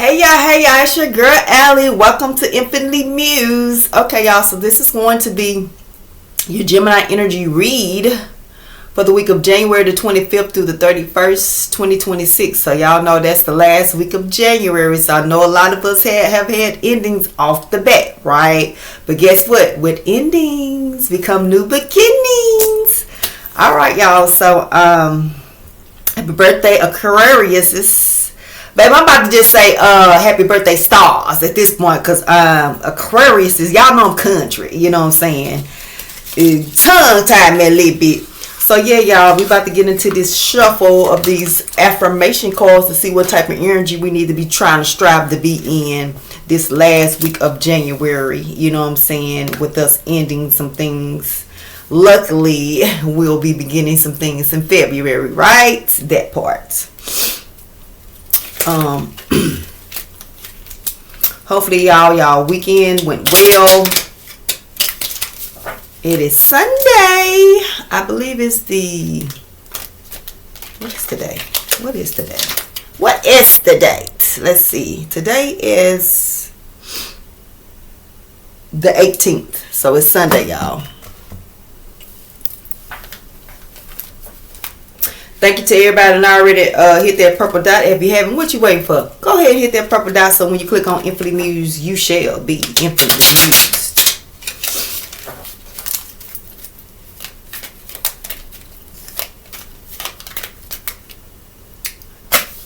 Hey y'all, it's your girl Allie. Welcome to Infinitely Muse. Okay, y'all, so this is going to be your Gemini energy read for the week of January the 25th through the 31st, 2026. So y'all know that's the last week of January. So I know a lot of us have had endings off the bat, right? But guess what? With endings become new beginnings. All right, y'all. So happy birthday, Aquarius. Babe, I'm about to just say happy birthday stars at this point, because Aquarius is, y'all know I'm country, you know what I'm saying? Tongue tied me a little bit. So yeah, y'all, we about to get into this shuffle of these affirmation cards to see what type of energy we need to be trying to strive to be in this last week of January, you know what I'm saying, with us ending some things. Luckily, we'll be beginning some things in February, right? That part. Hopefully y'all weekend went well. It is Sunday. I believe it's what is today? What is the date? Let's see. Today is the 18th. So it's Sunday, y'all. Thank you to everybody that already hit that purple dot. If you haven't, what you waiting for? Go ahead and hit that purple dot so when you click on Infinitely Muse, you shall be infinitely mused.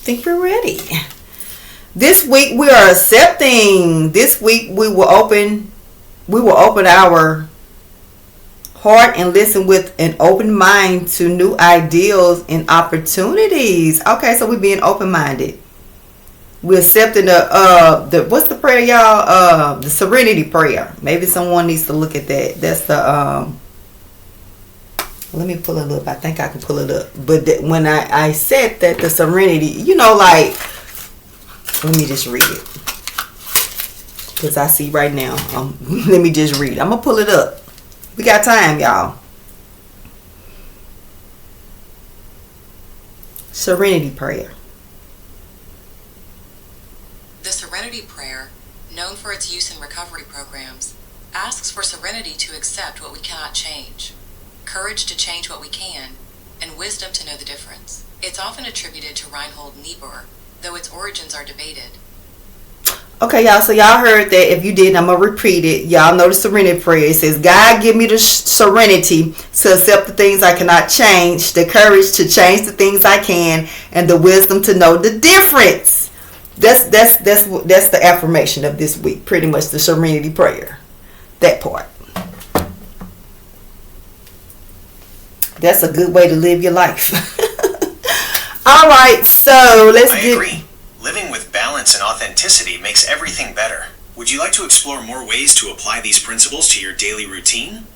Think we're ready. This week we are accepting. This week we will open our heart and listen with an open mind to new ideals and opportunities. Okay, so we're being open-minded. We're accepting the what's the prayer, y'all? The serenity prayer. Maybe someone needs to look at that. That's the let me pull it up. I think I can pull it up. But when I said that, the serenity, you know, like, let me just read it, because I see right now. Let me just read. I'm gonna pull it up. We got time, y'all. Serenity prayer. The Serenity Prayer, known for its use in recovery programs, asks for serenity to accept what we cannot change, courage to change what we can, and wisdom to know the difference. It's often attributed to Reinhold Niebuhr, though its origins are debated. Okay, y'all, so y'all heard that. If you didn't, I'm going to repeat it. Y'all know the serenity prayer. It says, God, give me the serenity to accept the things I cannot change, the courage to change the things I can, and the wisdom to know the difference. That's the affirmation of this week, pretty much, the serenity prayer. That part. That's a good way to live your life. All right, so let's I agree. Living with balance and authenticity makes everything better. Would you like to explore more ways to apply these principles to your daily routine?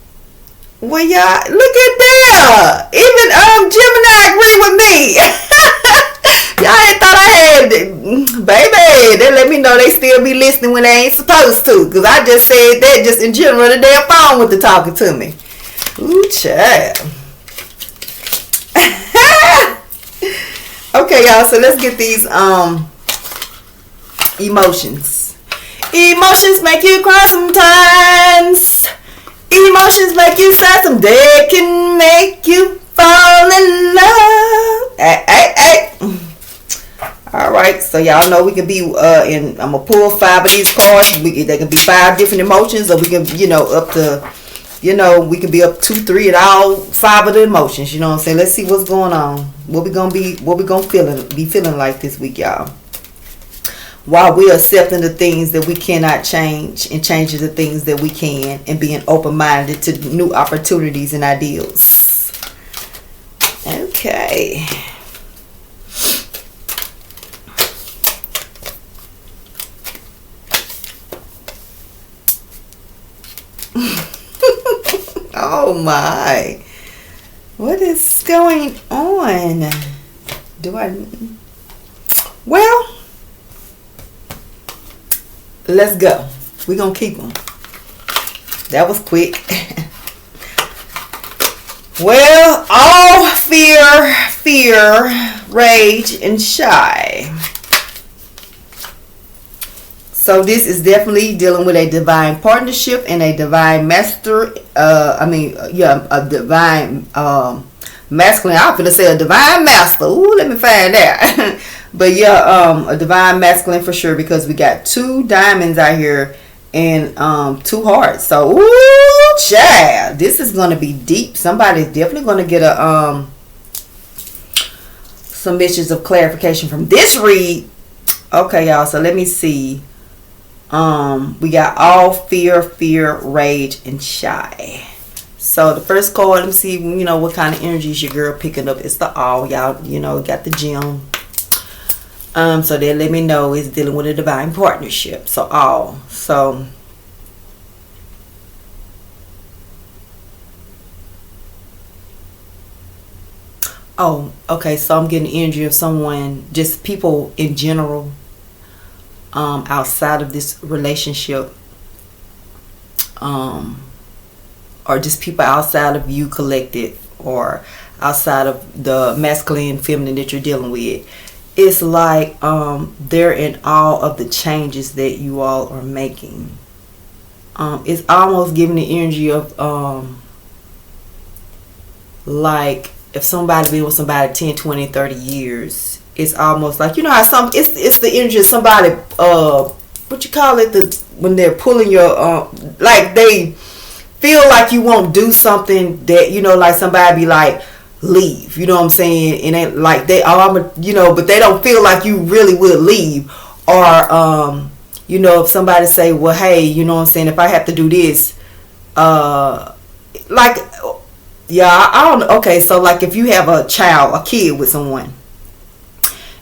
Well, y'all, look at that. Even Gemini agree with me. Y'all ain't thought I had it. Baby, they let me know they still be listening when they ain't supposed to. Because I just said that just in general. The damn phone with the talking to me. Ooh, child. Okay, y'all, so let's get these emotions. Emotions make you cry sometimes. Emotions make you sad. Some day can make you fall in love. Hey. All right, so y'all know we can be I'm gonna pull 5 of these cards. They can be 5 different emotions, or we can, up to, we can be up 2, 3 at all 5 of the emotions. You know what I'm saying? Let's see what's going on. What we gonna be feeling like this week, y'all. While we're accepting the things that we cannot change and changing the things that we can, and being open-minded to new opportunities and ideals. Okay. Oh my. What is going on? Well, let's go. We're going to keep them. That was quick. Well, all fear, rage, and shy. So this is definitely dealing with a divine partnership and a divine master. A divine masculine. I'm gonna say a divine master. Ooh, let me find that. But yeah, a divine masculine for sure, because we got 2 diamonds out here and 2 hearts. So ooh, child, this is gonna be deep. Somebody's definitely gonna get a some issues of clarification from this read. Okay, y'all. So let me see. We got all fear, rage, and shy. So the first card, let me see, what kind of energies your girl picking up. It's the all, y'all, got the gem. So they let me know it's dealing with a divine partnership. So all. So oh, okay. So I'm getting the energy of someone, just people in general, outside of this relationship, or just people outside of you collective, or outside of the masculine, feminine that you're dealing with. It's like they're in awe of the changes that you all are making. It's almost giving the energy of like if somebody been with somebody 10, 20, 30 years. It's almost like, how it's the energy of somebody, what you call it, when they're pulling your, like they feel like you won't do something that, like somebody be like, leave, you know what I'm saying? And they like, but they don't feel like you really would leave. Or, if somebody say, well, hey, you know what I'm saying, if I have to do this, like, yeah, I don't know. Okay, so like if you have a kid with someone,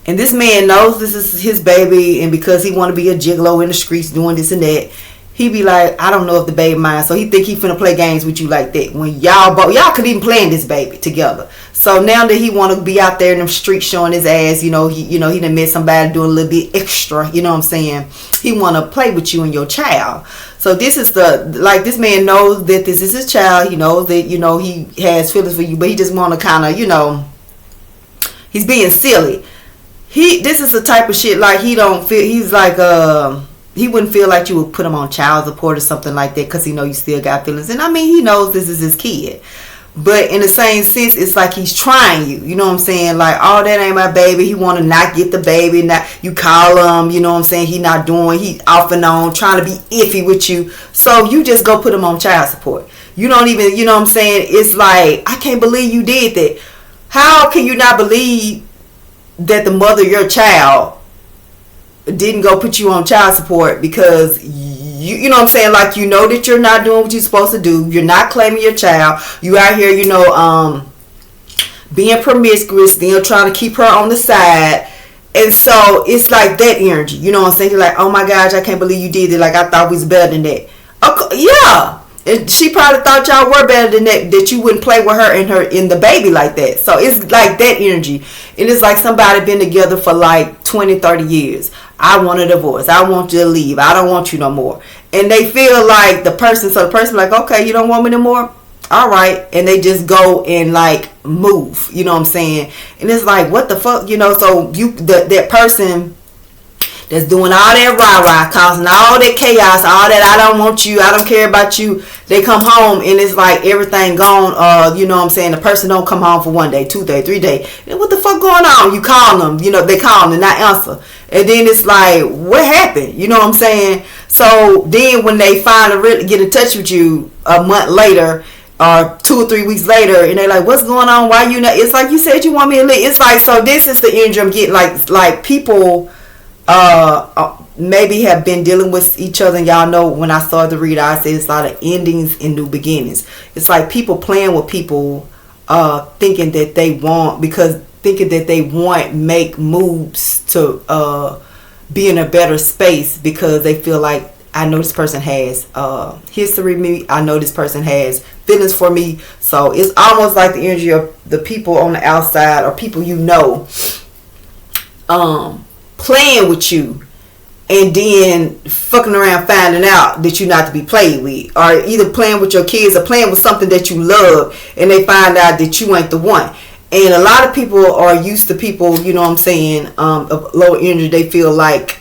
and this man knows this is his baby, and because he want to be a gigolo in the streets doing this and that, he be like, I don't know if the baby mine. So he think he finna play games with you like that. When y'all could even plan this baby together. So now that he want to be out there in them streets showing his ass, he done met somebody doing a little bit extra. You know what I'm saying? He want to play with you and your child. So this is this man knows that this is his child. He knows that, he has feelings for you, but he just want to kind of, he's being silly. This is the type of shit like he don't feel, he's like, he wouldn't feel like you would put him on child support or something like that, because he know you still got feelings. And I mean, he knows this is his kid. But in the same sense, it's like he's trying you. You know what I'm saying? Like, oh, that ain't my baby. He want to not get the baby. Not, you call him, you know what I'm saying? He not doing, he off and on, trying to be iffy with you. So you just go put him on child support. You don't even, you know what I'm saying? It's like, I can't believe you did that. How can you not believe that the mother of your child didn't go put you on child support? Because you know what I'm saying, like, that you're not doing what you're supposed to do. You're not claiming your child. You out here, being promiscuous, then trying to keep her on the side. And so it's like that energy. You know what I'm saying? You're like, oh my gosh, I can't believe you did it. Like, I thought we was better than that. Okay, yeah. And she probably thought y'all were better than that you wouldn't play with her and the baby like that. So it's like that energy. And it's like somebody been together for like 20, 30 years. I want a divorce. I want you to leave. I don't want you no more. And they feel like the person like, okay, you don't want me no more? All right. And they just go and like move. You know what I'm saying? And it's like, what the fuck? So that person that's doing all that rah-rah, causing all that chaos, all that I don't want you, I don't care about you. They come home and it's like everything gone. You know what I'm saying? The person don't come home for 1 day, 2 days, 3 days. And what the fuck going on? You call them, they call them and not answer. And then it's like, what happened? You know what I'm saying? So then when they finally really get in touch with you a month later, or 2 or 3 weeks later, and they're like, what's going on? Why you not? It's like, you said you want me to leave. It's like, so this is the energy I'm getting, like people maybe have been dealing with each other. And y'all know when I started the read, I said it's a lot of endings and new beginnings. It's like people playing with people, thinking that they want make moves to be in a better space, because they feel like, I know this person has history with me. I know this person has feelings for me. So it's almost like the energy of the people on the outside, or people playing with you, and then fucking around finding out that you're not to be played with, or either playing with your kids or playing with something that you love, and they find out that you ain't the one. And a lot of people are used to people, you know what I'm saying, of low energy. They feel like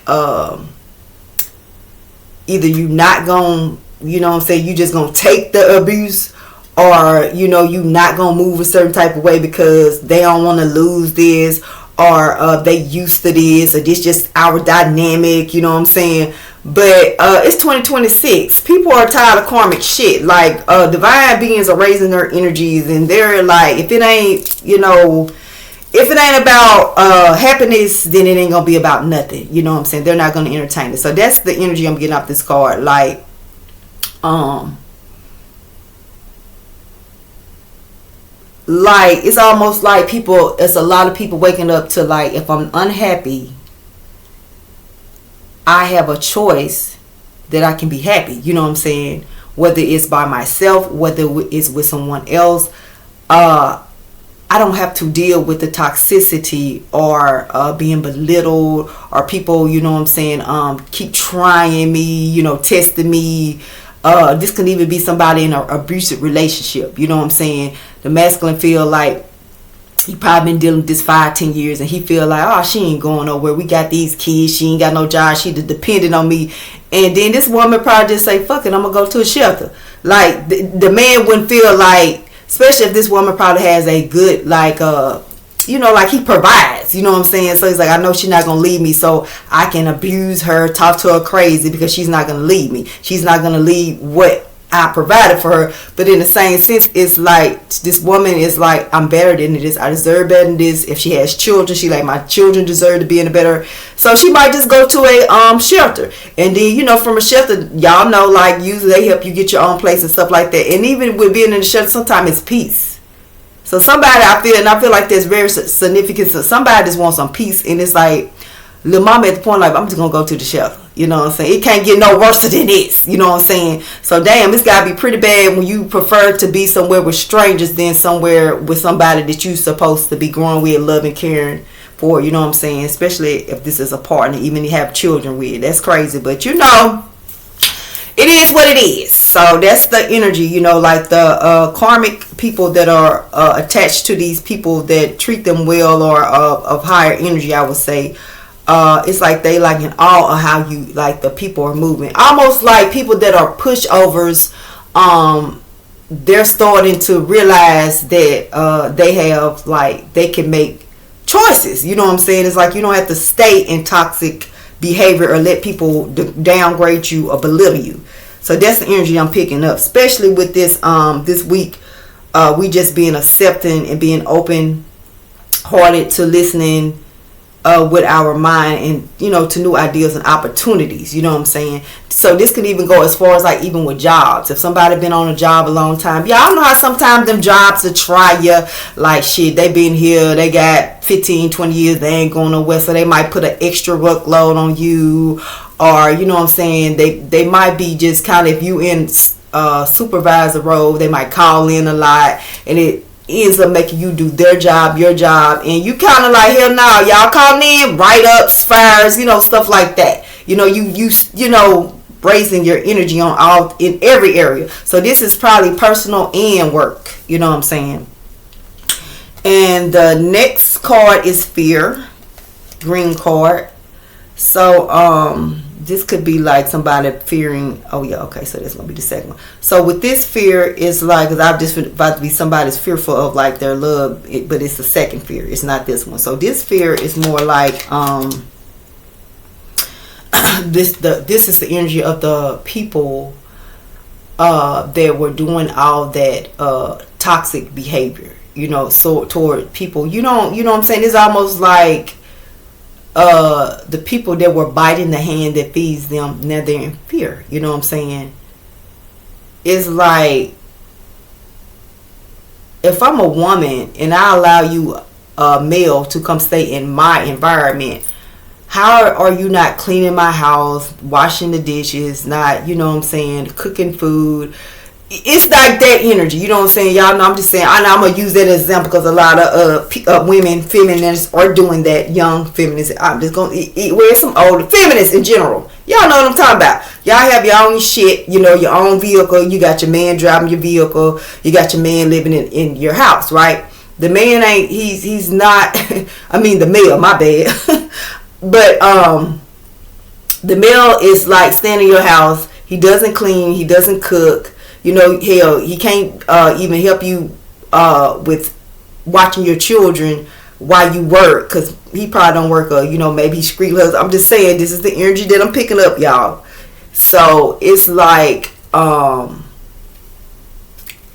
either you not gonna, you know what I'm saying, you just gonna take the abuse, or you know you not gonna move a certain type of way because they don't want to lose this, or they used to this, or this just our dynamic, you know what I'm saying. But it's 2026. People are tired of karmic shit. Like divine beings are raising their energies, and they're like, if it ain't, you know, if it ain't about happiness, then it ain't gonna be about nothing. You know what I'm saying? They're not gonna entertain it. So that's the energy I'm getting off this card. Like it's almost like people, it's a lot of people waking up to, like, if I'm unhappy, I have a choice that I can be happy. You know what I'm saying? Whether it's by myself, whether it's with someone else, I don't have to deal with the toxicity or being belittled, or people, you know what I'm saying, keep trying me, you know, testing me. This can even be somebody in an abusive relationship. You know what I'm saying? The masculine feel like he probably been dealing with this 5-10 years, and he feel like, oh, she ain't going nowhere. We got these kids. She ain't got no job. She dependent on me. And then this woman probably just say, fuck it, I'm going to go to a shelter. Like, the man wouldn't feel like, especially if this woman probably has a good, like, you know, like he provides, you know what I'm saying? So he's like, I know she's not going to leave me, so I can abuse her, talk to her crazy, because she's not going to leave me. She's not going to leave what I provided for her. But in the same sense, it's like this woman is like, I'm better than this. I deserve better than this. If she has children, she like, my children deserve to be in a better. So she might just go to a shelter. And then, you know, from a shelter, y'all know, like, usually they help you get your own place and stuff like that. And even with being in the shelter, sometimes it's peace. So somebody, I feel like there's very significant. So somebody just wants some peace, and it's like, little mama at the point, like, I'm just gonna go to the shelter. You know what I'm saying? It can't get no worse than this. You know what I'm saying? So damn, it's gotta be pretty bad when you prefer to be somewhere with strangers than somewhere with somebody that you supposed to be growing with, loving, caring for. You know what I'm saying? Especially if this is a partner, even you have children with. That's crazy, but you know, it is what it is. So that's the energy, you know, like the karmic people that are attached to these people that treat them well, or of higher energy, I would say. It's like they like in awe of how you, like, the people are moving. Almost like people that are pushovers, they're starting to realize that they have, like, they can make choices. You know what I'm saying? It's like you don't have to stay in toxic behavior or let people downgrade you or belittle you. So that's the energy I'm picking up, especially with this this week. We just being accepting and being open hearted to listening with our mind, and, you know, to new ideas and opportunities. You know what I'm saying? So this could even go as far as, like, even with jobs. If somebody been on a job a long time, y'all know how sometimes them jobs to try you, like, shit, they been here, they got 15-20 years, they ain't going nowhere, so they might put an extra workload on you. Or, you know what I'm saying, they might be just kind of, if you in supervisor role, they might call in a lot, and it ends up making you do their job, your job, and you kind of like, hell no, y'all calling in write-ups, fires, you know, stuff like that. You know, you know, raising your energy on all, in every area. So this is probably personal and work. You know what I'm saying? And the next card is fear, green card. So this could be like somebody fearing, oh yeah, okay, so that's gonna be the second one. So with this fear, it's like, because I've just about to be somebody's fearful of, like, their love, but it's the second fear, it's not this one. So this fear is more like this is the energy of the people that were doing all that toxic behavior, you know, so toward people, you know what I'm saying? It's almost like the people that were biting the hand that feeds them, now they're in fear. You know what I'm saying? It's like, if I'm a woman and I allow you, a male, to come stay in my environment, how are you not cleaning my house, washing the dishes, not, you know what I'm saying, cooking food? It's like that energy, you know what I'm saying? Y'all know, I'm just saying, I know I'm going to use that as an example because a lot of women, feminists, are doing that, young feminists. I'm just going to wear some older feminists in general. Y'all know what I'm talking about. Y'all have your own shit, you know, your own vehicle. You got your man driving your vehicle. You got your man living in your house, right? The man ain't, he's not, I mean the male, my bad. But The male is like staying in your house. He doesn't clean. He doesn't cook. You know, hell, he can't even help you with watching your children while you work, because he probably don't work, or, you know, maybe he scream husband. I'm just saying, this is the energy that I'm picking up, y'all. So it's like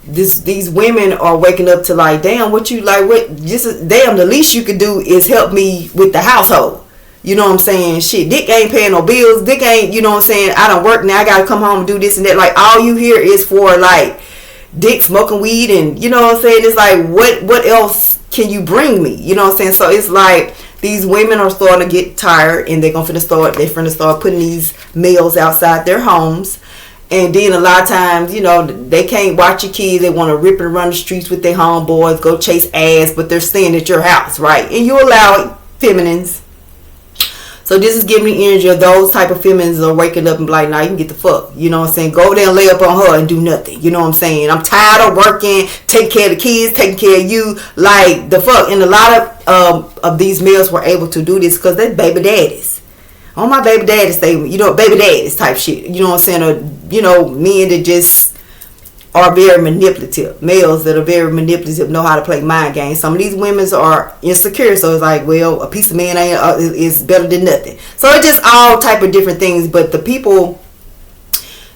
these women are waking up to like, damn, what you like, what, just damn, the least you could do is help me with the household. You know what I'm saying? Shit, Dick ain't paying no bills. Dick ain't, you know what I'm saying? I don't work now. I gotta come home and do this and that. Like, all you hear is for like Dick smoking weed, and you know what I'm saying? It's like, what else can you bring me? You know what I'm saying? So it's like these women are starting to get tired, and they're finna start putting these males outside their homes. And then a lot of times, you know, they can't watch your kids. They want to rip and run the streets with their homeboys, go chase ass, but they're staying at your house, right? And you allow feminines. So this is giving the energy of those type of feminines are waking up and be like, nah, you can get the fuck. You know what I'm saying? Go there and lay up on her and do nothing. You know what I'm saying? I'm tired of working, taking care of the kids, taking care of you. Like, the fuck. And a lot of these males were able to do this because they're baby daddies. On my baby daddy statement, you know, baby daddies type shit. You know what I'm saying? Or, you know, men that just are very manipulative. Males that are very manipulative know how to play mind games. Some of these women are insecure, so it's like, well, a piece of man is better than nothing. So it's just all type of different things. But the people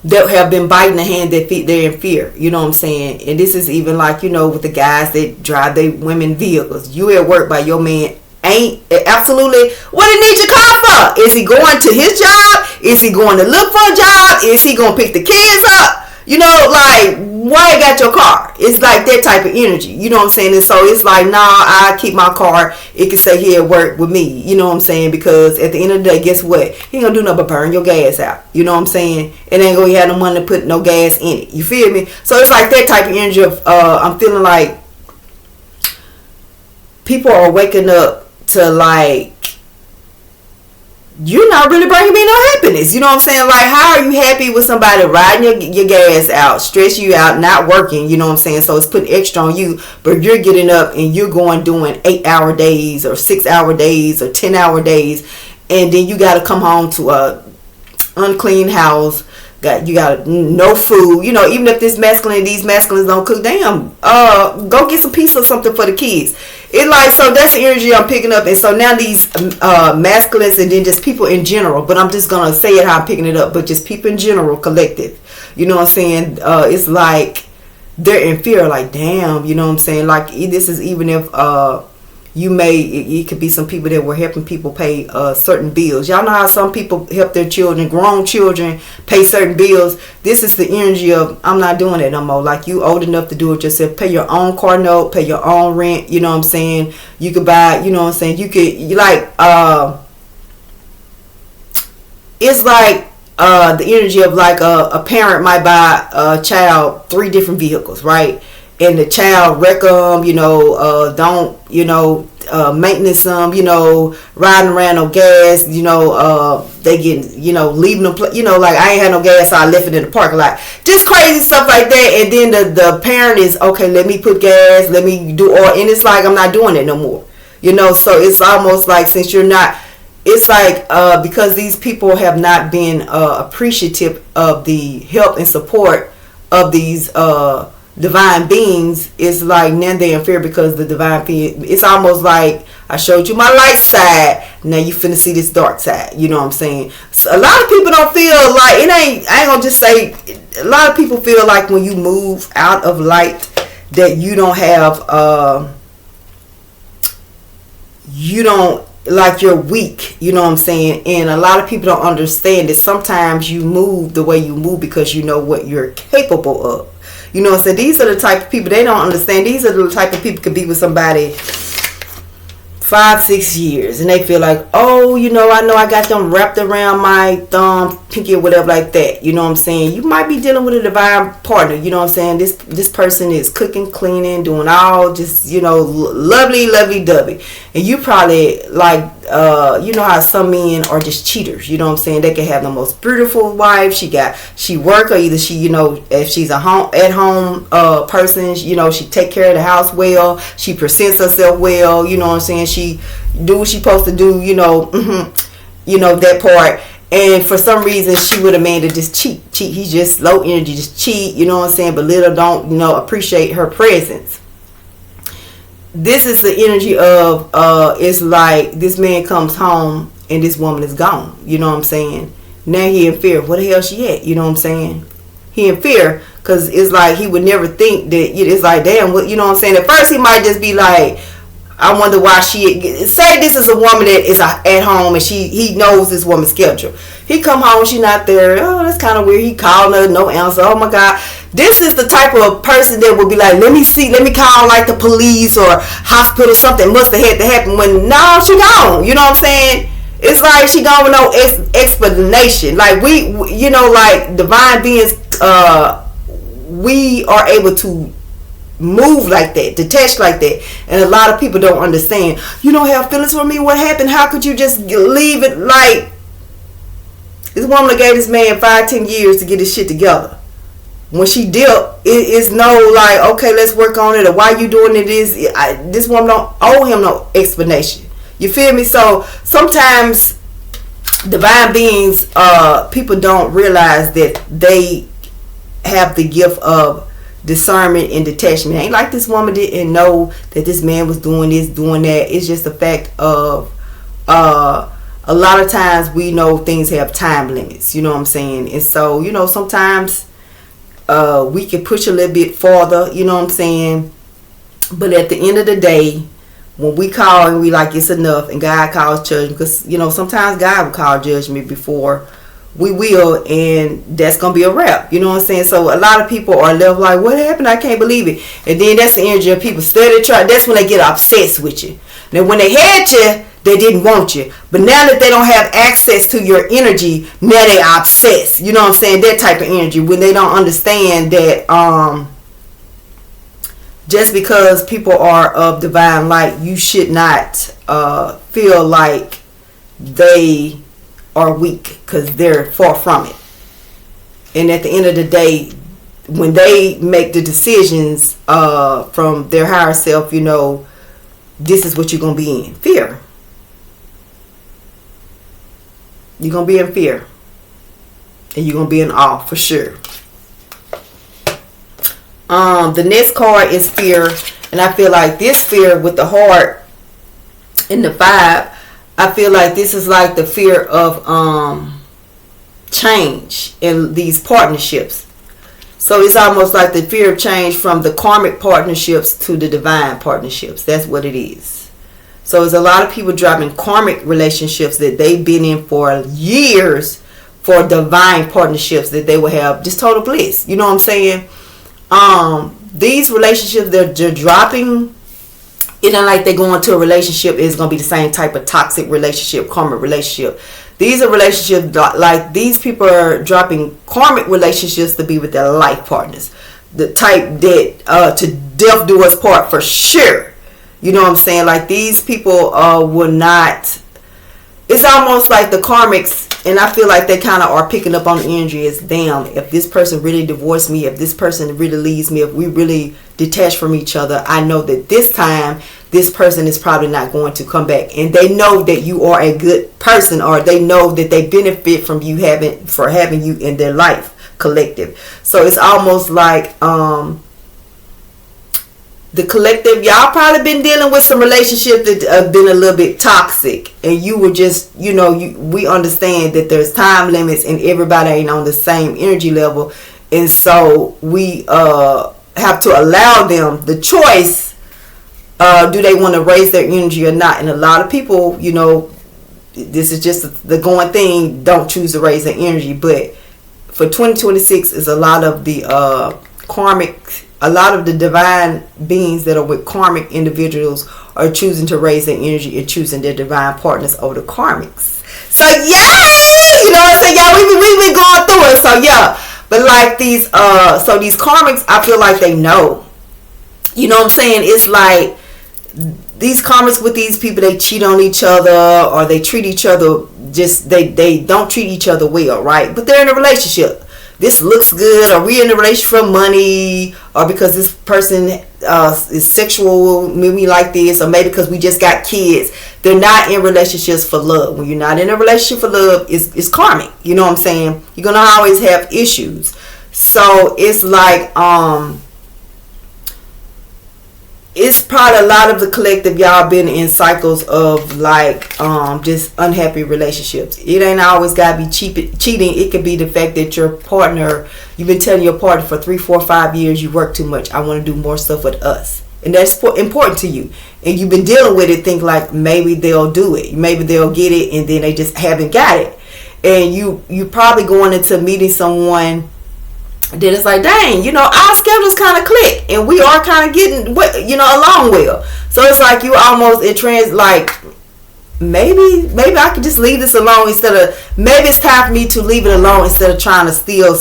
that have been biting the hand that feed, they're in fear. You know what I'm saying? And this is even like, you know, with the guys that drive their women vehicles. You at work by your man ain't absolutely what he needs your car for. Is he going to his job? Is he going to look for a job? Is he going to pick the kids up? You know, like, why you got your car? It's like that type of energy. You know what I'm saying? And so it's like, nah, I keep my car. It can stay here at work with me. You know what I'm saying? Because at the end of the day, guess what? He ain't gonna do nothing but burn your gas out. You know what I'm saying? It ain't gonna have no money to put no gas in it. You feel me? So it's like that type of energy of, I'm feeling like people are waking up to like, you're not really bringing me no happiness. You know what I'm saying? Like, how are you happy with somebody riding your gas out, stress you out, not working? You know what I'm saying? So it's putting extra on you, but you're getting up and you're going doing 8-hour days or 6-hour days or 10-hour days, and then you got to come home to a unclean house. You got no food. You know, even if these masculines don't cook, damn, go get some pizza or something for the kids. It like, so that's the energy I'm picking up. And so now these masculines, and then just people in general, but I'm just gonna say it how I'm picking it up, but just people in general, collective, you know what I'm saying? It's like they're in fear, like, damn, you know what I'm saying? Like, this is even if it could be some people that were helping people pay certain bills. Y'all know how some people help their children, grown children, pay certain bills. This is the energy of, I'm not doing it no more. Like, you old enough to do it yourself. Pay your own car note, pay your own rent. You know what I'm saying? You could buy, you know what I'm saying? It's like the energy of like a parent might buy a child 3 different vehicles, right? And the child wreck them, you know, don't, you know, maintenance them, you know, riding around no gas, you know, they get, you know, leaving them, you know, like, I ain't had no gas, so I left it in the parking lot. Just crazy stuff like that. And then the parent is, okay, let me put gas, let me do oil. And it's like, I'm not doing it no more. You know, so it's almost like, since you're not, it's like, because these people have not been appreciative of the help and support of these divine beings, is like now they're in fear because the divine being, it's almost like, I showed you my light side, now you finna see this dark side. You know what I'm saying? So a lot of people don't feel like, I ain't gonna just say, a lot of people feel like when you move out of light that you don't have you don't, like, you're weak. You know what I'm saying? And a lot of people don't understand that sometimes you move the way you move because you know what you're capable of. You know what I'm saying? These are the type of people, they don't understand. These are the type of people could be with somebody 5-6 years and they feel like, oh, you know I got them wrapped around my thumb, pinky, or whatever like that. You know what I'm saying? You might be dealing with a divine partner. You know what I'm saying? This person is cooking, cleaning, doing all just, you know, lovely dovey. And you probably like, you know how some men are just cheaters. You know what I'm saying? They can have the most beautiful wife. She work, or either she, you know, if she's at home person, you know, she take care of the house well. She presents herself well. You know what I'm saying? She do what she supposed to do. You know, you know that part. And for some reason, she would a man to just cheat. He's just low energy, just cheat. You know what I'm saying? But little don't, appreciate her presence. This is the energy of, it's like this man comes home and this woman is gone. You know what I'm saying? Now he in fear. Where the hell she at? You know what I'm saying? He in fear because it's like he would never think that, it's like, damn, what, you know what I'm saying? At first he might just be like, I wonder why say this is a woman that is at home and he knows this woman's schedule. He come home, she not there. Oh, that's kind of weird. He called her, no answer. Oh my God. This is the type of person that would be like, let me call like the police or hospital. Something must have had to happen when, no, she gone. You know what I'm saying? It's like she gone with no explanation. Like we like divine beings, we are able to move like that, detached like that, and a lot of people don't understand. You don't have feelings for me. What happened? How could you just leave it? Like this woman gave this man 5-10 years to get his shit together. When she dipped, it's no like, okay, let's work on it, or why you doing it. This woman don't owe him no explanation. You feel me? So sometimes divine beings, people don't realize that they have the gift of discernment and detachment. Ain't like this woman didn't know that this man was doing this, doing that. It's just the fact of a lot of times we know things have time limits. You know what I'm saying? And so, sometimes we can push a little bit farther. You know what I'm saying? But at the end of the day, when we call and we like it's enough, and God calls judgment, because sometimes God will call judgment before we will, and that's gonna be a wrap. You know what I'm saying? So a lot of people are left like, what happened? I can't believe it. And then that's the energy of people steady try. That's when they get obsessed with you. Now when they had you, they didn't want you, but now that they don't have access to your energy, now they obsessed. You know what I'm saying? That type of energy, when they don't understand that just because people are of divine light, you should not feel like they are weak, because they're far from it. And at the end of the day, when they make the decisions from their higher self, this is what you're going to be in. Fear. You're going to be in fear. And you're going to be in awe for sure. The next card is fear. And I feel like this fear with the heart and the 5, I feel like this is like the fear of change in these partnerships. So it's almost like the fear of change from the karmic partnerships to the divine partnerships. That's what it is. So there's a lot of people dropping karmic relationships that they've been in for years for divine partnerships that they will have just total bliss. You know what I'm saying? These relationships they're dropping, it ain't like they go into a relationship is going to be the same type of toxic relationship, karmic relationship. These are relationships like these people are dropping karmic relationships to be with their life partners, the type that to death do us part for sure. You know what I'm saying? Like these people will not. It's almost like the karmics, and I feel like they kind of are picking up on the energy as, damn, if this person really divorced me, if this person really leaves me, if we really detach from each other, I know that this time this person is probably not going to come back. And they know that you are a good person, or they know that they benefit from you having you in their life collective. So it's almost like the collective, y'all probably been dealing with some relationships that have been a little bit toxic, and you were just, we understand that there's time limits and everybody ain't on the same energy level, and so we have to allow them the choice. Do they want to raise their energy or not? And a lot of people, this is just the going thing, don't choose to raise their energy. But for 2026 is a lot of the a lot of the divine beings that are with karmic individuals are choosing to raise their energy and choosing their divine partners over the karmics. So yay! You know what I'm saying? Y'all, we been going through it. So yeah. But like these karmics, I feel like they know. You know what I'm saying? It's like these karmics with these people, they cheat on each other, or they treat each other just, they don't treat each other well, right? But they're in a relationship. This looks good, or we in a relationship for money, or because this person is sexual, maybe like this, or maybe because we just got kids. They're not in relationships for love. When you're not in a relationship for love, it's karmic. You know what I'm saying? You're gonna always have issues. So it's like it's probably a lot of the collective, y'all been in cycles of like just unhappy relationships. It ain't always gotta be cheating. It could be the fact that your partner, you've been telling your partner for 3, 4, 5 years, you work too much, I want to do more stuff with us, and that's important to you, and you've been dealing with it. Think like maybe they'll do it, maybe they'll get it, and then they just haven't got it. And you probably going into meeting someone, then it's like, dang, our schedules kind of click, and we are kind of getting, along well. So it's like you almost like maybe I could just leave this alone instead of, maybe it's time for me to leave it alone instead of trying to still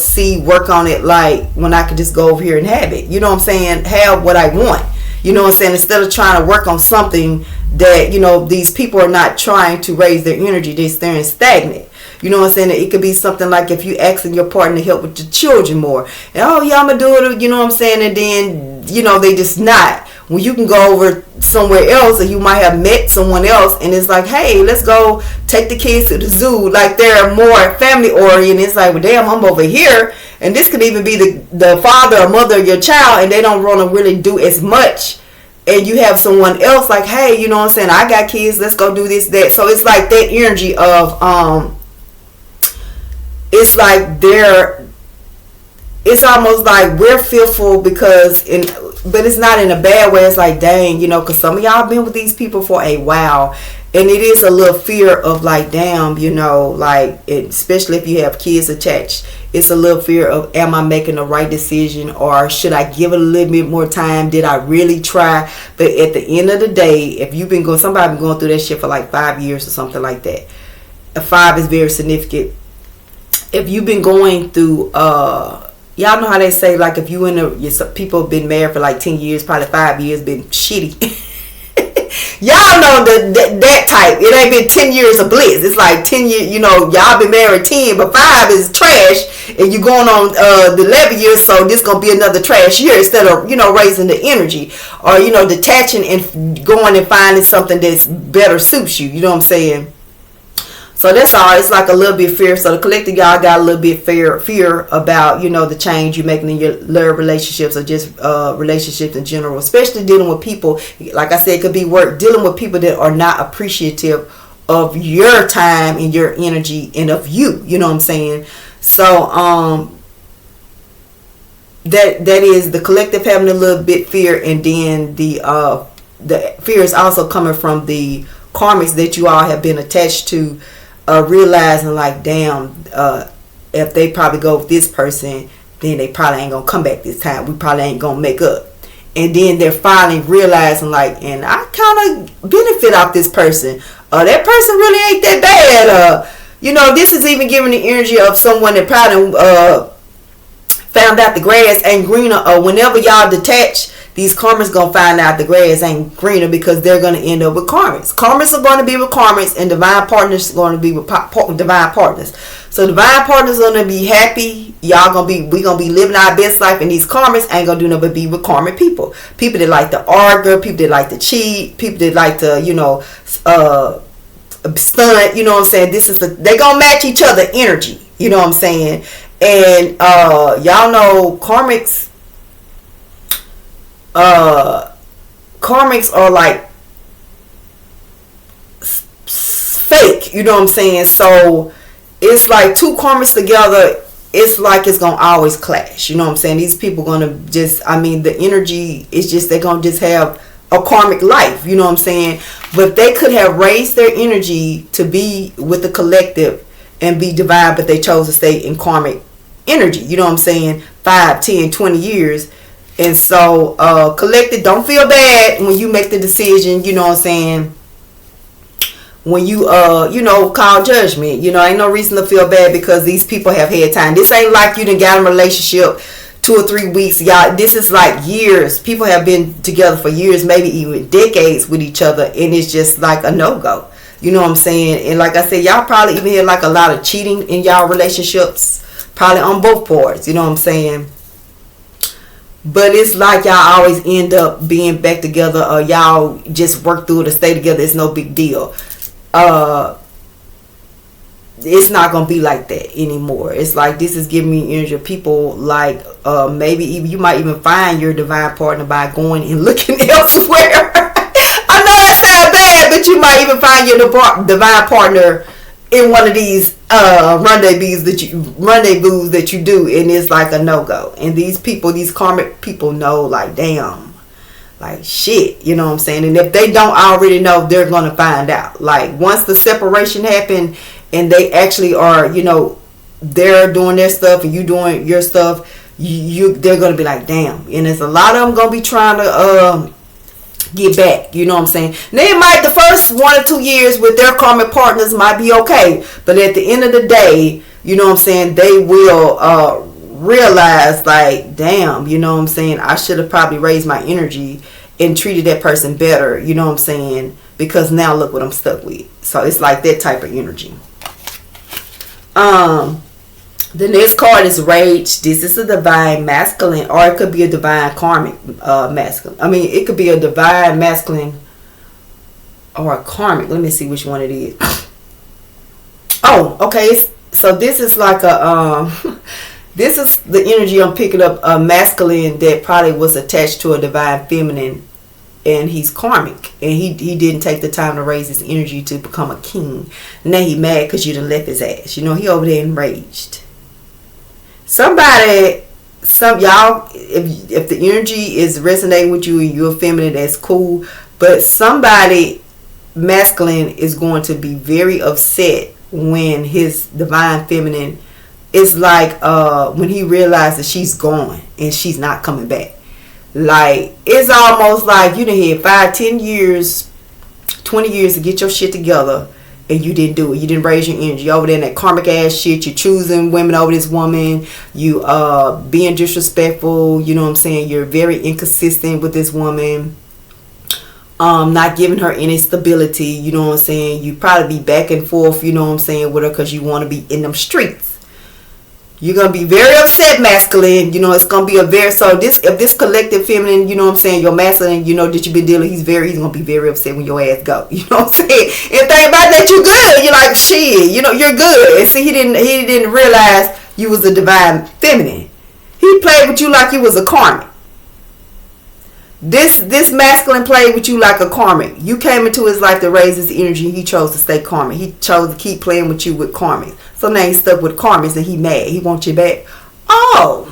work on it, like when I could just go over here and have it. You know what I'm saying? Have what I want. You know what I'm saying? Instead of trying to work on something that, these people are not trying to raise their energy, they're staying stagnant. You know what I'm saying? It could be something like if you asking your partner to help with your children more. And, oh, yeah, I'm going to do it. You know what I'm saying? And then, they just not. When you can go over somewhere else, and you might have met someone else, and it's like, hey, let's go take the kids to the zoo. Like, they're more family oriented. It's like, well, damn, I'm over here. And this could even be the father or mother of your child, and they don't want to really do as much. And you have someone else like, hey, you know what I'm saying? I got kids. Let's go do this, that. So it's like that energy of, it's like it's almost like we're fearful because but it's not in a bad way. It's like, dang, because some of y'all been with these people for a while, and it is a little fear of like, damn, like, especially if you have kids attached, it's a little fear of, am I making the right decision, or should I give it a little bit more time? Did I really try? But at the end of the day, if you've been somebody been going through that shit for like 5 years or something like that, a 5 is very significant. If you've been going through, y'all know how they say, like, if you people have been married for like 10 years, probably 5 years, been shitty. Y'all know that type. It ain't been 10 years of bliss. It's like 10 years, y'all been married 10, but 5 is trash, and you're going on the 11 years, so this going to be another trash year instead of, raising the energy, or, detaching and going and finding something that's better suits you. You know what I'm saying? So that's all. It's like a little bit fear. So the collective, y'all got a little bit fear about, the change you're making in your love relationships, or just relationships in general, especially dealing with people. Like I said, it could be dealing with people that are not appreciative of your time and your energy and of you. You know what I'm saying? So that is the collective having a little bit fear, and then the fear is also coming from the karmics that you all have been attached to. Realizing like, damn, if they probably go with this person, then they probably ain't gonna come back this time. We probably ain't gonna make up. And then they're finally realizing like, and I kind of benefit off this person. That person really ain't that bad. This is even giving the energy of someone that probably found out the grass ain't greener. Or whenever y'all detach, these karmics gonna find out the grass ain't greener, because they're gonna end up with karmics. Karmics are going to be with karmics, and divine partners are going to be with divine partners. So divine partners are gonna be happy. We gonna be living our best life, and these karmics ain't gonna do nothing but be with karmic people. People that like to argue, people that like to cheat, people that like to stunt. You know what I'm saying? They gonna match each other energy. You know what I'm saying? And y'all know karmics. Karmics are like fake, you know what I'm saying? So it's like two karmics together, it's like it's gonna always clash, you know what I'm saying? These people gonna just, the energy is just, they're gonna just have a karmic life, you know what I'm saying? But they could have raised their energy to be with the collective and be divine, but they chose to stay in karmic energy, you know what I'm saying? 5, 10, 20 years. And so, collective, don't feel bad when you make the decision, you know what I'm saying? When you, call judgment, ain't no reason to feel bad, because these people have had time. This ain't like you done got in a relationship 2 or 3 weeks, y'all. This is like years. People have been together for years, maybe even decades with each other, and it's just like a no-go. You know what I'm saying? And like I said, y'all probably even had like a lot of cheating in y'all relationships, probably on both parts, you know what I'm saying? but it's like y'all always end up being back together, or y'all just work through it or stay together. It's no big deal. It's not gonna be like that anymore. It's like, this is giving me energy of people like, maybe even, you might even find your divine partner by going and looking elsewhere. I know that sounds bad, but you might even find your divine partner in one of these rendezvous that you do, and it's like a no-go. And these people, these karmic people, know, like, damn, like, shit, you know what I'm saying? And if they don't already know, they're gonna find out. Like, once the separation happened and they actually are, you know, they're doing their stuff and you doing your stuff, they're gonna be like, damn. And there's a lot of them gonna be trying to get back, you know what I'm saying? They might, the first 1 or 2 years with their karmic partners might be okay, but at the end of the day, you know what I'm saying, they will realize, like, damn, you know what I'm saying, I should have probably raised my energy and treated that person better, you know what I'm saying, because now look what I'm stuck with. So it's like that type of energy. The next card is Rage. This is a divine masculine, or it could be a divine karmic masculine. I mean, it could be a divine masculine or a karmic. Let me see which one it is. Oh, okay. So this is like a this is the energy I'm picking up. A masculine that probably was attached to a divine feminine, and he's karmic, and he didn't take the time to raise his energy to become a king. Now he mad because you done left his ass. You know, he over there enraged. Somebody, y'all, if the energy is resonating with you and you're feminine, that's cool. But somebody masculine is going to be very upset when his divine feminine is like, when he realizes she's gone and she's not coming back. Like, it's almost like you done had 5, 10 years, 20 years to get your shit together, and you didn't do it. You didn't raise your energy. Over there in that karmic ass shit, you're choosing women over this woman. You being disrespectful. You know what I'm saying? You're very inconsistent with this woman. Not giving her any stability. You know what I'm saying? You probably be back and forth, you know what I'm saying, with her because you want to be in them streets. You're going to be very upset, masculine. You know, it's going to be a very, so this, if this collective feminine, you know what I'm saying, your masculine, you know, that you've been dealing, he's going to be very upset when your ass go. You know what I'm saying? And think about that, you good. You're like, shit, you know, you're good. And see, he didn't realize you was a divine feminine. He played with you like you was a karmic. This masculine played with you like a karmic. You came into his life to raise his energy. He chose to stay karmic. He chose to keep playing with you with karmic. So now he's stuck with karmics and he mad. He wants you back. Oh.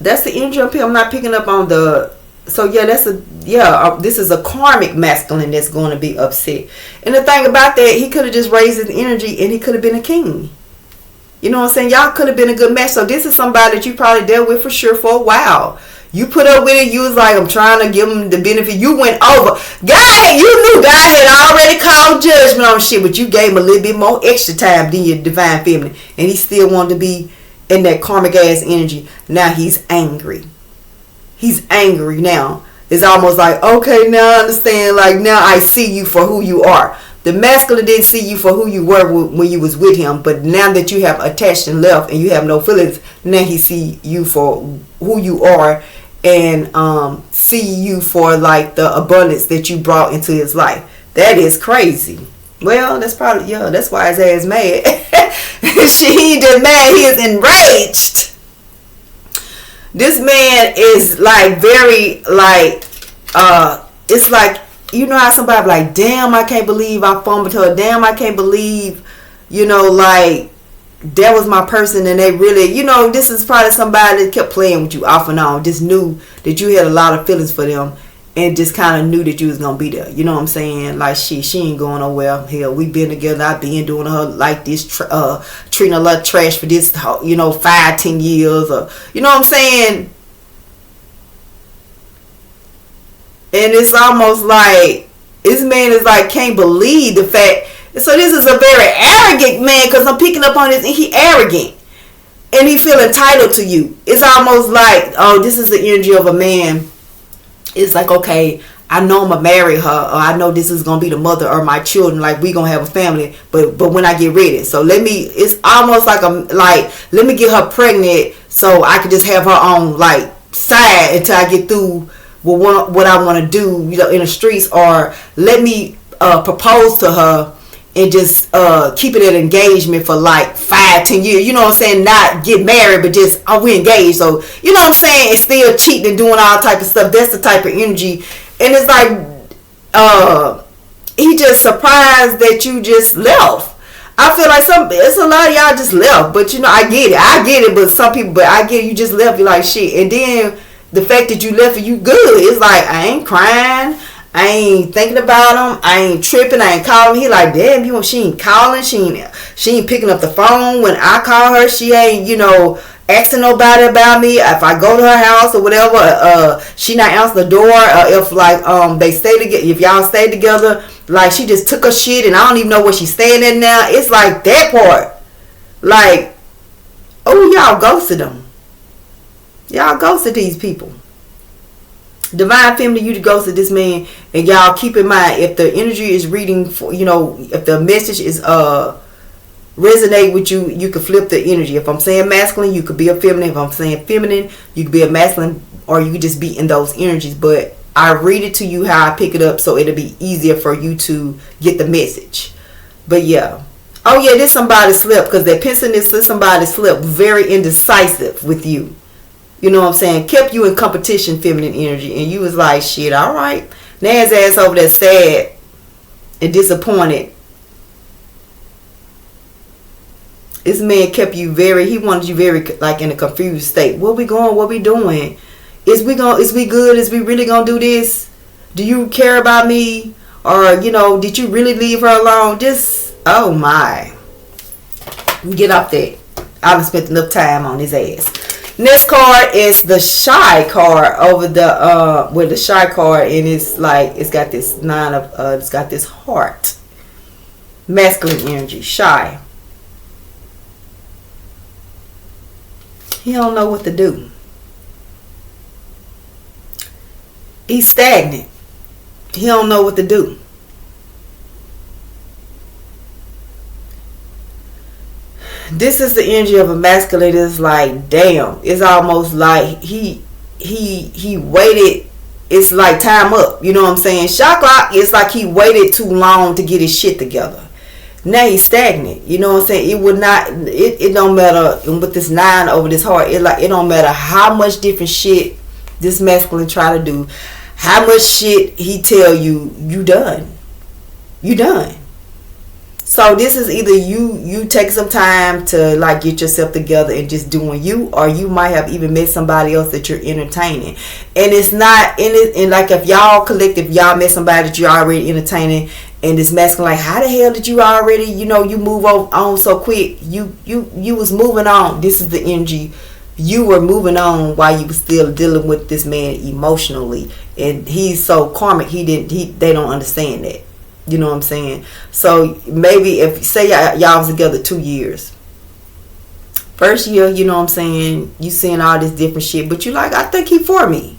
That's the energy up here. I'm not picking up on the. So yeah, this is a karmic masculine that's going to be upset. And the thing about that, he could have just raised his energy and he could have been a king. You know what I'm saying? Y'all could have been a good match. So this is somebody that you probably dealt with for sure for a while. You put up with it. You was like, I'm trying to give him the benefit. You went over. God, you knew God had already called judgment on shit, but you gave him a little bit more extra time than your divine feminine. And he still wanted to be in that karmic ass energy. Now he's angry. He's angry now. It's almost like, okay, now I understand. Like, now I see you for who you are. The masculine didn't see you for who you were when you was with him. But now that you have attached and left and you have no feelings, now he see you for who you are and see you for, like, the abundance that you brought into his life. That is crazy. Well, that's probably, yeah, that's why his ass mad. He just mad. He is enraged. This man is like very like it's like, you know how somebody like, damn, I can't believe I fumbled her. Damn, I can't believe, you know, like that was my person. And they really, you know, this is probably somebody that kept playing with you off and on. Just knew that you had a lot of feelings for them and just kind of knew that you was gonna be there. You know what I'm saying? Like, she ain't going nowhere. Hell, we been together. I've been doing her like this, treating her like trash for this, you know, 5-10 years, or you know what I'm saying. And it's almost like this man is like, can't believe the fact. So this is a very arrogant man, because I'm picking up on this, and he arrogant and he feel entitled to you. It's almost like, oh, this is the energy of a man. It's like, okay, I know I'm gonna marry her, or I know this is gonna be the mother of my children. Like, we gonna have a family, but when I get ready, so it's almost like let me get her pregnant so I can just have her on like side until I get through with what I want to do, in the streets, or let me propose to her and just keep it at engagement for like 5-10 years. You know what I'm saying? Not get married, but just we engaged. So you know what I'm saying? And still cheating and doing all type of stuff. That's the type of energy. And it's like, he just surprised that you just left. I feel like it's a lot of y'all just left. But I get it. But some people, I get it, you just left. You're like, shit. And then the fact that you left and you good, it's like, I ain't crying. I ain't thinking about him. I ain't tripping. I ain't calling. He like, damn, she ain't calling. She ain't picking up the phone when I call her. She ain't, asking nobody about me. If I go to her house or whatever, she not answer the door. If they stay together, if y'all stay together, like she just took her shit and I don't even know where she's staying at now. It's like that part. Like, oh, y'all ghosted them. Y'all ghosted these people. Divine Feminine, you ghosted this man, and y'all keep in mind, if the energy is reading for, if the message is resonate with you, you could flip the energy. If I'm saying masculine, you could be a feminine. If I'm saying feminine, you could be a masculine, or you could just be in those energies. But I read it to you how I pick it up, so it'll be easier for you to get the message. But yeah. Oh yeah, this somebody slipped, because that pensiveness is somebody slipped. Very indecisive with you. You know what I'm saying? Kept you in competition, feminine energy. And you was like, shit, all right. Now his ass over there sad and disappointed. This man kept you he wanted you very like in a confused state. Where we going? What we doing? Is we good? Is we really gonna do this? Do you care about me? Or, did you really leave her alone? Just, oh my. Get up there. I've spent enough time on his ass. Next card is the Shy card over with the Shy card, and it's like, it's got this it's got this heart. Masculine energy, Shy. He don't know what to do. He's stagnant. He don't know what to do. This is the energy of a masculine. It's like, damn. It's almost like he waited. It's like time up. You know what I'm saying? Shot clock. It's like he waited too long to get his shit together. Now he's stagnant. You know what I'm saying? It would not. It don't matter. And with this 9 over this heart, it don't matter how much different shit this masculine try to do. How much shit he tell you, you done. You done. So this is either you take some time to like get yourself together and just doing you, or you might have even met somebody else that you're entertaining. And it's not in it. And like if y'all met somebody that you're already entertaining, and this masculine like, how the hell did you already, you move on so quick? You was moving on. This is the energy. You were moving on while you were still dealing with this man emotionally, and he's so karmic. They don't understand that. You know what I'm saying? So maybe if say y'all was together 2 years. First year, you know what I'm saying, you seeing all this different shit, but you like, I think he for me.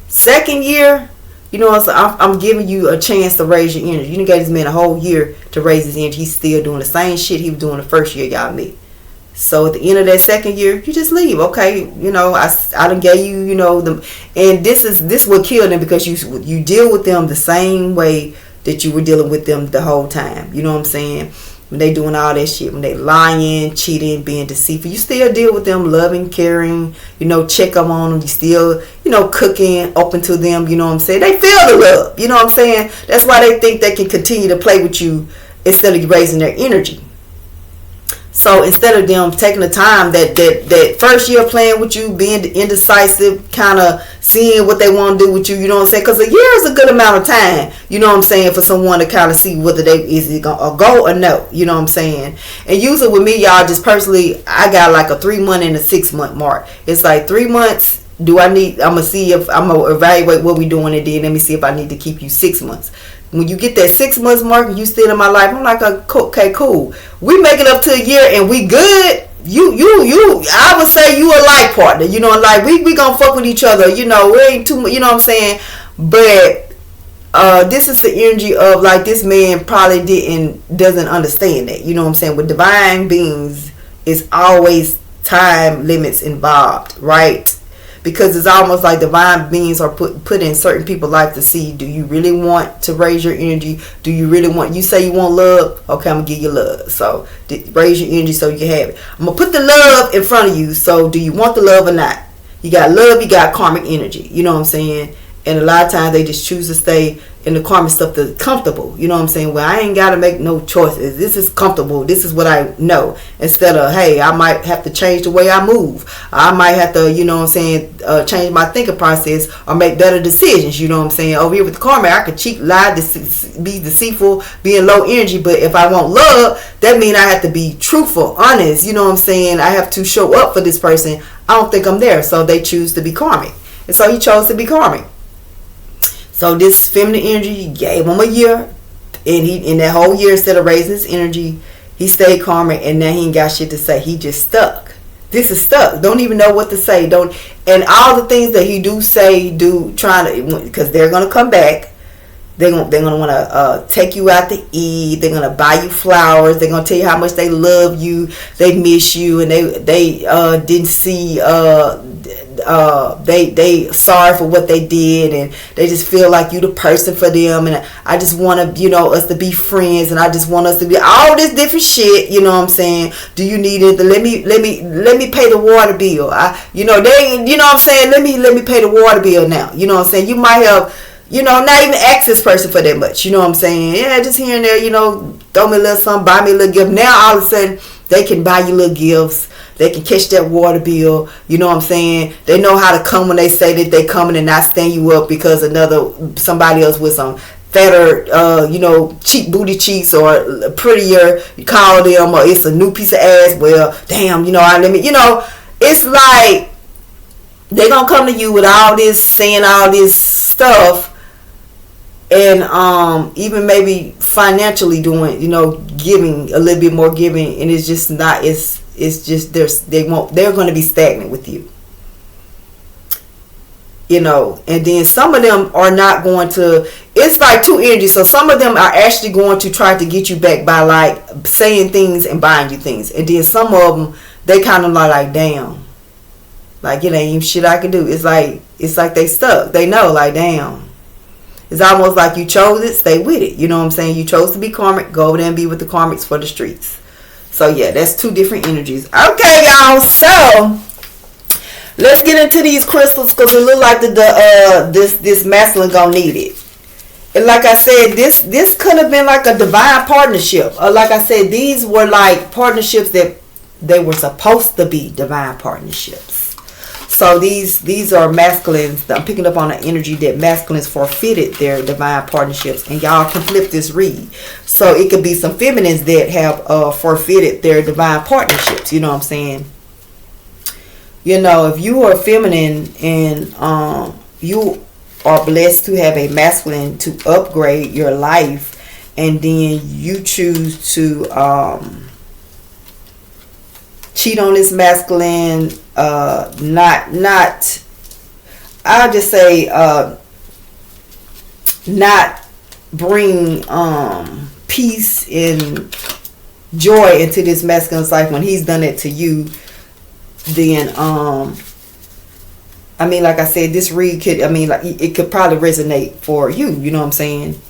Second year, you know, so I'm giving you a chance to raise your energy. You done gave this man a whole year to raise his energy. He's still doing the same shit he was doing the first year y'all met. So at the end of that second year, you just leave. Okay, I done gave you, and this will kill them, because you deal with them the same way that you were dealing with them the whole time. You know what I'm saying? When they doing all that shit, when they lying, cheating, being deceitful, you still deal with them, loving, caring, check them on them. You still, cooking, open to them. You know what I'm saying? They feel the love. You know what I'm saying? That's why they think they can continue to play with you instead of raising their energy. So instead of them taking the time that first year playing with you, being indecisive, kind of seeing what they want to do with you, you know what I'm saying? Because a year is a good amount of time, you know what I'm saying, for someone to kind of see whether is it going to go or no, you know what I'm saying? And usually with me, y'all, just personally, I got like a 3-month and a 6-month mark. It's like 3 months. I'm going to see if I'm going to evaluate what we doing, and then let me see if I need to keep you 6 months. When you get that 6 months mark and you still in my life, I'm like, okay, cool. We make it up to a year and we good. I would say you a life partner. Like we gonna fuck with each other. We ain't too much. You know what I'm saying? But this is the energy of like this man probably doesn't understand that. You know what I'm saying? With divine beings, it's always time limits involved, right? Because it's almost like divine beings are put in certain people's life to see, do you really want to raise your energy? Do you really want, you say you want love? Okay, I'm going to give you love. So raise your energy so you can have it. I'm going to put the love in front of you. So do you want the love or not? You got love, you got karmic energy. You know what I'm saying? And a lot of times they just choose to stay in the karmic stuff that's comfortable. You know what I'm saying? Well, I ain't got to make no choices. This is comfortable. This is what I know. Instead of, hey, I might have to change the way I move. I might have to, you know what I'm saying, change my thinking process or make better decisions. You know what I'm saying? Over here with the karmic, I could cheat, lie, be deceitful, be in low energy. But if I want love, that means I have to be truthful, honest. You know what I'm saying? I have to show up for this person. I don't think I'm there. So they choose to be karmic. And so he chose to be karmic. So this feminine energy gave him a year, and he in that whole year, instead of raising his energy, he stayed karmic, and now he ain't got shit to say. He just stuck. This is stuck. Don't even know what to say. And all the things that he do say, trying to, because they're gonna come back. They're gonna want to take you out to eat. They're gonna buy you flowers. They're gonna tell you how much they love you, they miss you, and they didn't see they sorry for what they did, and they just feel like you the person for them. And I just want to, us to be friends, and I just want us to be all this different shit. You know what I'm saying? Do you need it? Let me pay the water bill. They, you know what I'm saying? Let me pay the water bill now. You know what I'm saying? You might have. Not even ask this person for that much. You know what I'm saying? Yeah, just here and there, throw me a little something, buy me a little gift. Now, all of a sudden, they can buy you little gifts. They can catch that water bill. You know what I'm saying? They know how to come when they say that they coming and not stand you up because somebody else with some fatter, cheap booty cheeks or prettier. You call them, or it's a new piece of ass. Well, damn, it's like they gonna come to you with all this, saying all this stuff. And even maybe financially doing, giving a little bit more giving, and it's just not. It's just they're going to be stagnant with you. And then some of them are not going to. It's like two energies. So some of them are actually going to try to get you back by like saying things and buying you things, and then some of them they kind of like damn, like it ain't even shit I can do. It's like they stuck. They know like damn. It's almost like you chose it, stay with it. You know what I'm saying? You chose to be karmic, go over there and be with the karmics for the streets. So yeah, that's two different energies. Okay, y'all. So let's get into these crystals because it look like this masculine gonna need it. And like I said, this could have been like a divine partnership. Like I said, these were like partnerships that they were supposed to be divine partnerships. So these are masculines. I'm picking up on the energy that masculines forfeited their divine partnerships, and y'all can flip this read. So it could be some feminines that have forfeited their divine partnerships. You know what I'm saying? If you are feminine and you are blessed to have a masculine to upgrade your life, and then you choose to cheat on this masculine, not I'll just say not bring peace and joy into this masculine's life when he's done it to you, then like I said, this read could it could probably resonate for you. You know what I'm saying?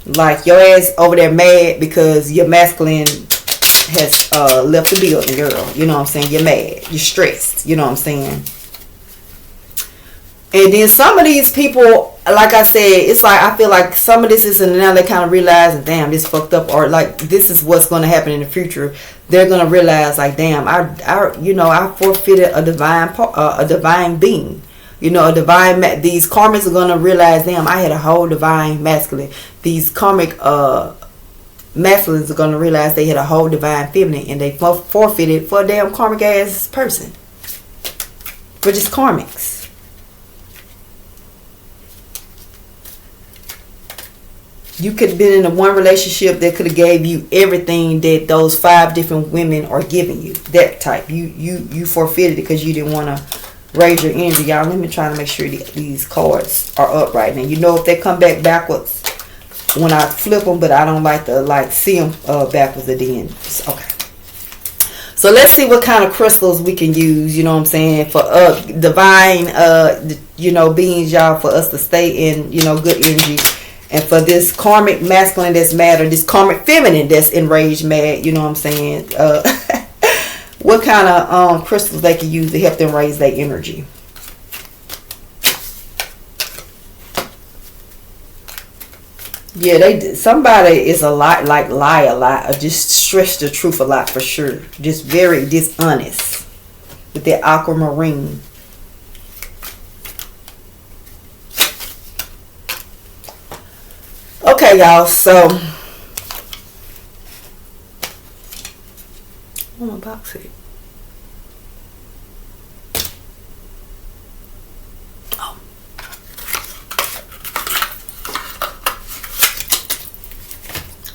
Like your ass over there mad because your masculine has left the building, girl. You know what I'm saying? You're mad. You're stressed. You know what I'm saying? And then some of these people, like I said, it's like I feel like some of this is, and now they kind of realize, damn, this fucked up, or like this is what's going to happen in the future. They're going to realize, like, damn, I forfeited a divine being. These karmics are going to realize, damn, I had a whole divine masculine. These karmic masculines are going to realize they had a whole divine feminine, and they forfeited for a damn karmic ass person. For just karmics. You could have been in a one relationship that could have gave you everything that those 5 different women are giving you. That type. You forfeited it because you didn't want to raise your energy, y'all. Let me try to make sure these cards are up right now. You know, if they come back backwards when I flip them, but I don't like to see them backwards at the end. Okay. So let's see what kind of crystals we can use, you know what I'm saying, for divine, beings, y'all, for us to stay in, good energy. And for this karmic masculine that's mad, or this karmic feminine that's enraged, mad, you know what I'm saying, what kind of crystals they can use to help them raise their energy. Yeah, somebody is a lot, lie a lot, or just stretch the truth a lot for sure. Just very dishonest with that aquamarine. Okay, y'all, so I'm gonna box it.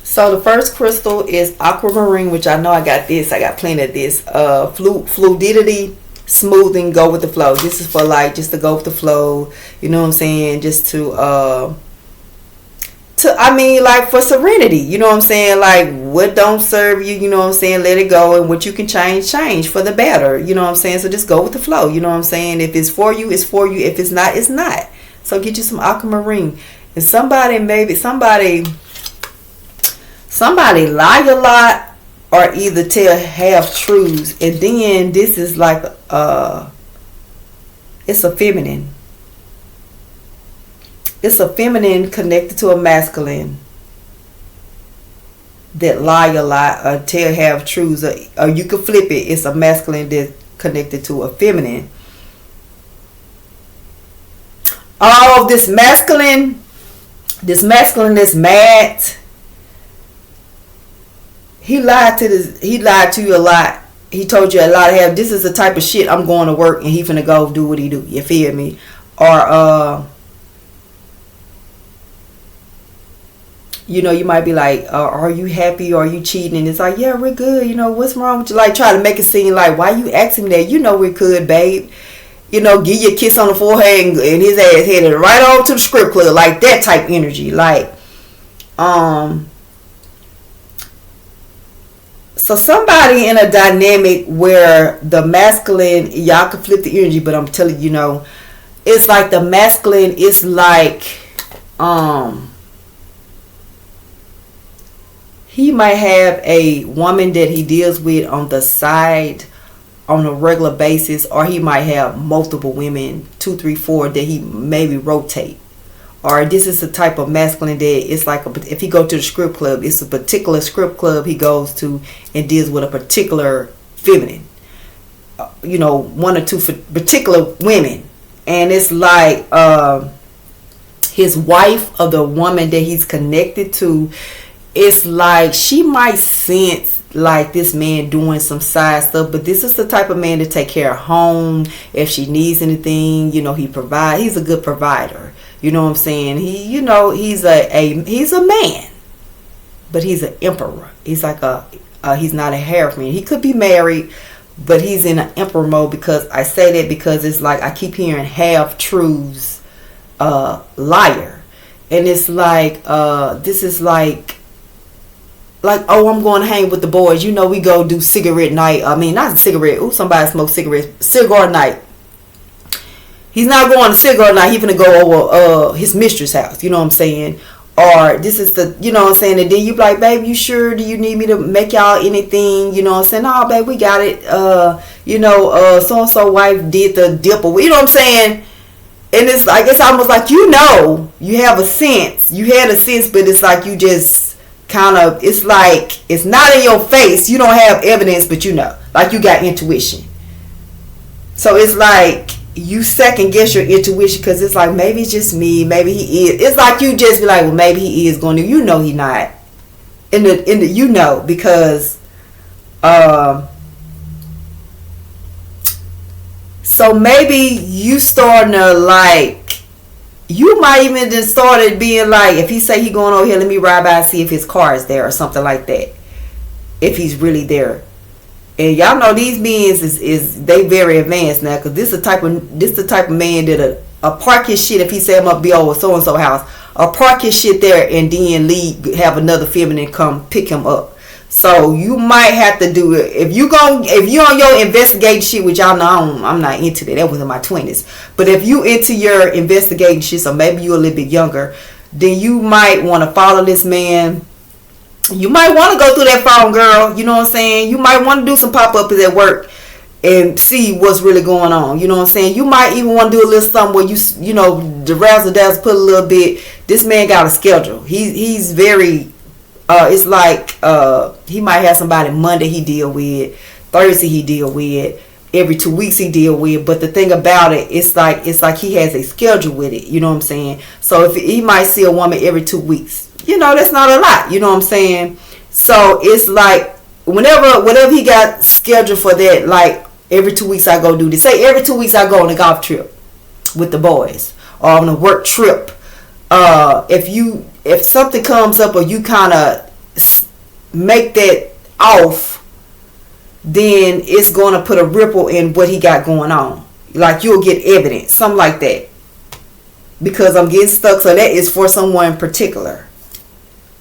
So the first crystal is aquamarine, which I know I got this. I got plenty of this. Fluidity, smoothing, go with the flow. This is for just to go with the flow. You know what I'm saying? Just to for serenity. You know what I'm saying? What don't serve you, you know what I'm saying? Let it go. And what you can change for the better. You know what I'm saying? So just go with the flow. You know what I'm saying? If it's for you, it's for you. If it's not, it's not. So get you some aquamarine. And somebody lie a lot, or either tell half truths, and then this is it's a feminine. It's a feminine connected to a masculine that lie a lot or tell half truths, or you could flip it. It's a masculine that's connected to a feminine. Oh, this masculine that's mad. He lied to you a lot. He told you a lot of this is the type of shit I'm going to work, and he finna go do what he do. You feel me? Or you might be like, are you happy, or are you cheating? And it's like, yeah, we're good. What's wrong with you? Try to make it seem like, why you asking me that? We're good, babe. Give you a kiss on the forehead, and his ass headed right on to the strip club. That type energy. So somebody in a dynamic where the masculine, y'all can flip the energy, but I'm telling you, it's like the masculine is he might have a woman that he deals with on the side on a regular basis, or he might have multiple women, 2, 3, 4, that he maybe rotate. Or this is the type of masculine that it's if he go to the strip club, it's a particular strip club he goes to and deals with a particular feminine. 1 or 2 particular women. And it's his wife, or the woman that he's connected to, it's she might sense this man doing some side stuff, but this is the type of man to take care of home. If she needs anything, he provide. He's a good provider. You know what I'm saying? He's a man, but he's an emperor. He's he's not a hierophant. He could be married, but he's in an emperor mode, because I say that because it's I keep hearing half truths, liar, and it's this is oh, I'm going to hang with the boys. We go do cigarette night. I mean, not cigarette. Ooh, somebody smokes cigarettes. Cigar night. He's not going to cigar night. He's going to go over his mistress' house. You know what I'm saying? Or this is the, you know what I'm saying? And then you be like, babe, you sure? Do you need me to make y'all anything? You know what I'm saying? No, babe, we got it. So-and-so wife did the dip. You know what I'm saying? And it's it's almost you have a sense. You had a sense, but it's you just kind of, it's it's not in your face. You don't have evidence, but you got intuition. So it's you second guess your intuition, because it's maybe it's just me, maybe he is. It's you just be well, maybe he is going to, he not. In the because so maybe you starting to you might even just started being if he say he going over here, let me ride by and see if his car is there or something like that, if he's really there. And y'all know these men is they very advanced now, because this the type of man that a park his shit if he say I'm up be over so and so house, or park his shit there and then leave, have another feminine come pick him up. So you might have to do it if you on your investigating shit, which y'all know I'm not into that. That was in my 20s. But if you into your investigating shit, so maybe you a little bit younger, then you might want to follow this man. You might want to go through that phone, girl. You know what I'm saying? You might want to do some pop-ups at work and see what's really going on. You know what I'm saying? You might even want to do a little something where you know, the razzle dazzle, put a little bit. This man got a schedule. He's very it's like he might have somebody Monday he deal with, Thursday he deal with, every 2 weeks he deal with. But the thing about it, it's like he has a schedule with it. You know what I'm saying? So if he might see a woman every 2 weeks, you know, that's not a lot. You know what I'm saying? So it's like whenever he got scheduled for that, like every 2 weeks I go do this. Say every 2 weeks I go on a golf trip with the boys or on a work trip. If something comes up or you kind of make that off, then it's going to put a ripple in what he got going on. Like you'll get evidence, something like that. Because I'm getting stuck, so that is for someone in particular.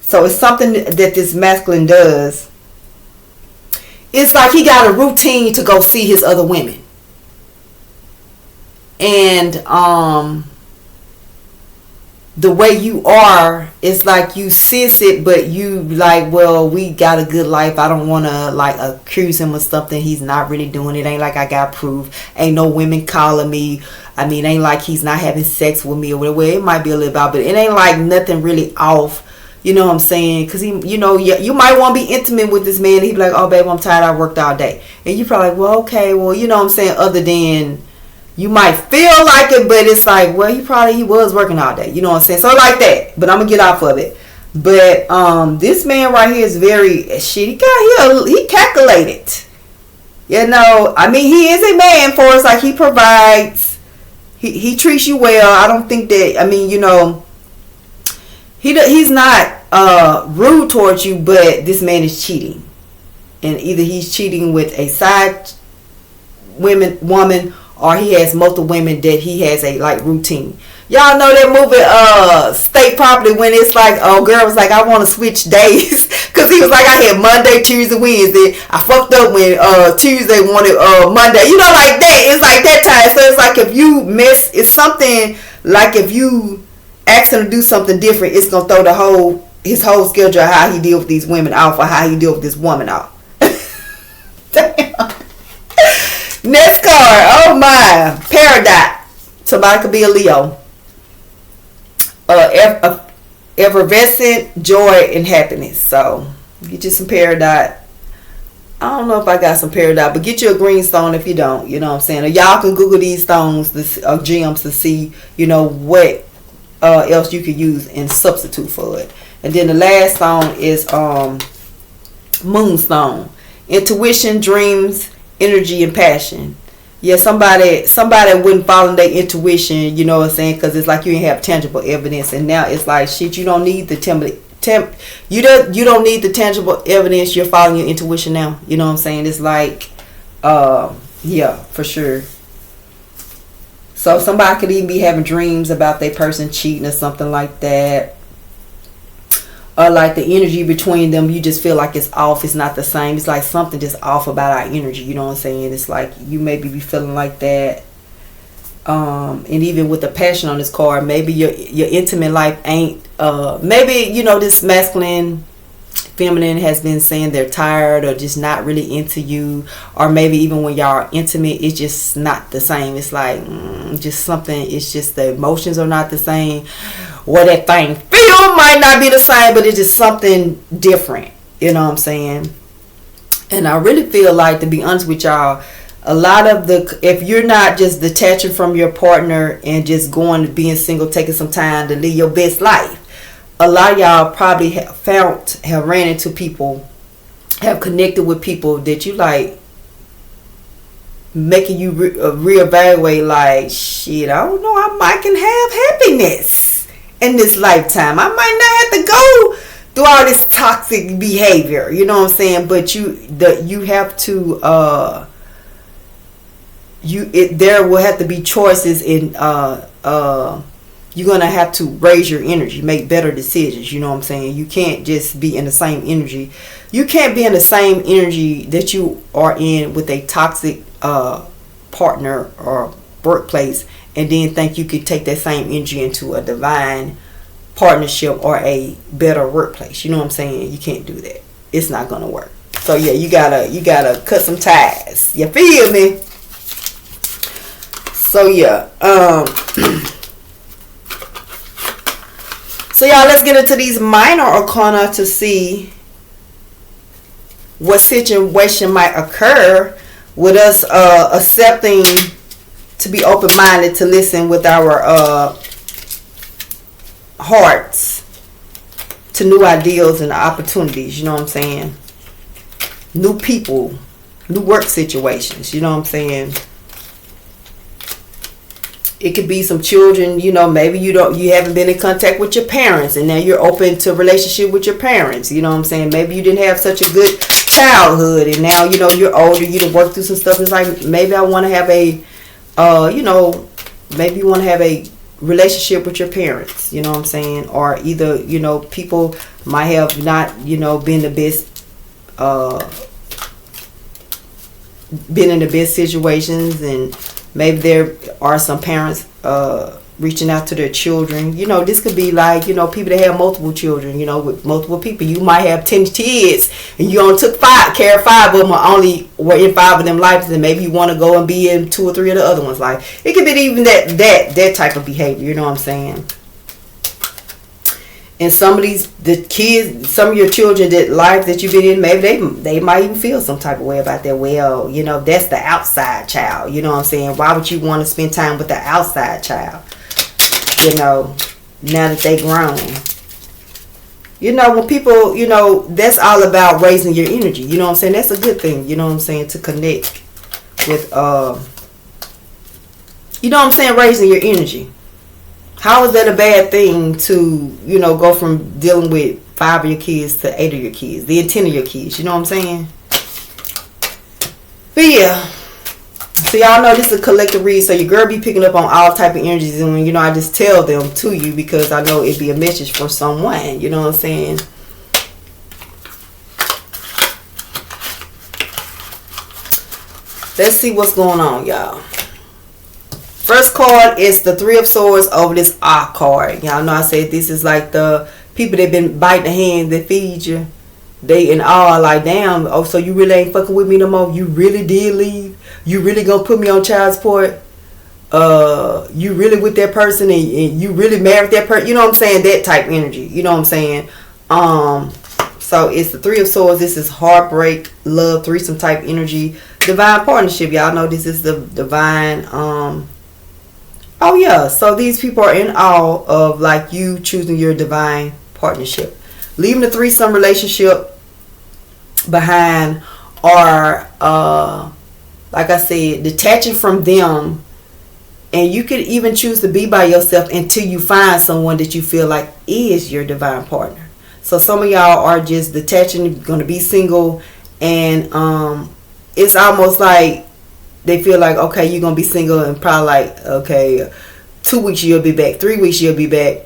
So it's something that this masculine does. It's like he got a routine to go see his other women. And the way you are, it's like you sense it, but you like, well, we got a good life. I don't want to like accuse him of something he's not really doing. It ain't like I got proof. Ain't no women calling me. I mean, ain't like he's not having sex with me or whatever. It might be a little about, but it ain't like nothing really off. You know what I'm saying? Because he, you know, you might want to be intimate with this man. He'd be like, oh, babe, I'm tired. I worked all day. And you probably like, well, okay, well, you know what I'm saying? Other than you might feel like it, but it's like, well, he was working all day. You know what I'm saying? So like that. But I'm gonna get off of it. But this man right here is very shit. He calculated. You know, I mean, he is a man for us. Like he provides. He treats you well. I don't think that. I mean, you know, he's not rude towards you, but this man is cheating, and either he's cheating with a side woman. Or he has multiple women that he has a like routine. Y'all know that movie State Property, when it's like, oh, girl was like, I want to switch days. Because he was like, I had Monday, Tuesday, Wednesday. I fucked up when Tuesday wanted Monday. You know, like that. It's like that time. So it's like if you miss, it's something like if you ask him to do something different, it's going to throw his whole schedule of how he deal with these women off or how he deal with this woman off. Damn. Next card, oh my, Peridot. Somebody could be a Leo. Effervescent joy and happiness. So get you some Peridot. I don't know if I got some Peridot, but get you a green stone if you don't. You know what I'm saying? Or y'all can Google these stones, gems, to see, you know, what else you could use and substitute for it. And then the last stone is Moonstone. Intuition, dreams, energy, and passion. Yeah, somebody wouldn't follow their intuition, you know what I'm saying, because it's like you didn't have tangible evidence, and now it's like shit. You don't need the you don't need the tangible evidence. You're following your intuition now. You know what I'm saying? It's like, yeah, for sure. So somebody could even be having dreams about their person cheating or something like that. Or like the energy between them, you just feel like it's off. It's not the same. It's like something just off about our energy. You know what I'm saying? It's like you maybe be feeling like that. And even with the passion on this card, maybe your intimate life ain't. Maybe, you know, this masculine, feminine has been saying they're tired or just not really into you. Or maybe even when y'all are intimate, it's just not the same. It's like just something. It's just the emotions are not the same. Or that thing feel might not be the same, but it's just something different. You know what I'm saying? And I really feel like, to be honest with y'all, a lot of if you're not just detaching from your partner and just going to being single, taking some time to live your best life, a lot of y'all probably have ran into people, have connected with people that you like, making you reevaluate, like, shit, I don't know, I might can have happiness in this lifetime. I might not have to go through all this toxic behavior, you know what I'm saying? But you have to there will have to be choices in you're gonna have to raise your energy, make better decisions, you know what I'm saying? You can't just be in the same energy. You can't be in the same energy that you are in with a toxic partner or workplace and then think you could take that same energy into a divine partnership or a better workplace. You know what I'm saying? You can't do that. It's not gonna work. So yeah, you gotta cut some ties. You feel me? So yeah, so y'all, let's get into these minor arcana to see what situation might occur with us accepting to be open-minded to listen with our hearts to new ideals and opportunities, you know what I'm saying? New people, new work situations, you know what I'm saying? It could be some children, you know, maybe you haven't been in contact with your parents and now you're open to relationship with your parents, you know what I'm saying? Maybe you didn't have such a good childhood and now, you know, you're older, you done worked through some stuff. It's like, maybe I want to have a, you know, maybe you want to have a relationship with your parents, you know what I'm saying? Or either, you know, people might have not, you know, been the best, been in the best situations, and maybe there are some parents reaching out to their children. You know, this could be like, you know, people that have multiple children, you know, with multiple people. You might have 10 kids and you only took care of 5 of them, or only were in 5 of them lives, and maybe you want to go and be in 2 or 3 of the other ones' life. It could be even that type of behavior, you know what I'm saying? And some of the kids, some of your children that life that you've been in, maybe they might even feel some type of way about that. Well, you know, that's the outside child. You know what I'm saying? Why would you want to spend time with the outside child? You know, now that they grown. You know, when people, you know, that's all about raising your energy. You know what I'm saying? That's a good thing. You know what I'm saying? To connect with, you know what I'm saying? Raising your energy. How is that a bad thing to, you know, go from dealing with 5 of your kids to 8 of your kids, then 10 of your kids? You know what I'm saying? But yeah. So y'all know this is a collective read, so your girl be picking up on all type of energies, and you know, I just tell them to you because I know it'd be a message for someone. You know what I'm saying? Let's see what's going on, y'all. First card is the 3 of Swords over this Ah card. Y'all know I said this is like the people that been biting the hand that feed you. They in awe, like, damn, oh, so you really ain't fucking with me no more? You really did leave? You really gonna put me on child support? You really with that person, and you really married that person? You know what I'm saying? That type energy. You know what I'm saying? So it's the 3 of Swords. This is heartbreak, love, threesome type energy. Divine partnership. Y'all know this is the divine, oh yeah, so these people are in awe of like you choosing your divine partnership. Leaving the threesome relationship behind, or like I said, detaching from them. And you could even choose to be by yourself until you find someone that you feel like is your divine partner. So some of y'all are just detaching, going to be single, and it's almost like they feel like, okay, you're going to be single, and probably like, okay, 2 weeks you'll be back, 3 weeks you'll be back,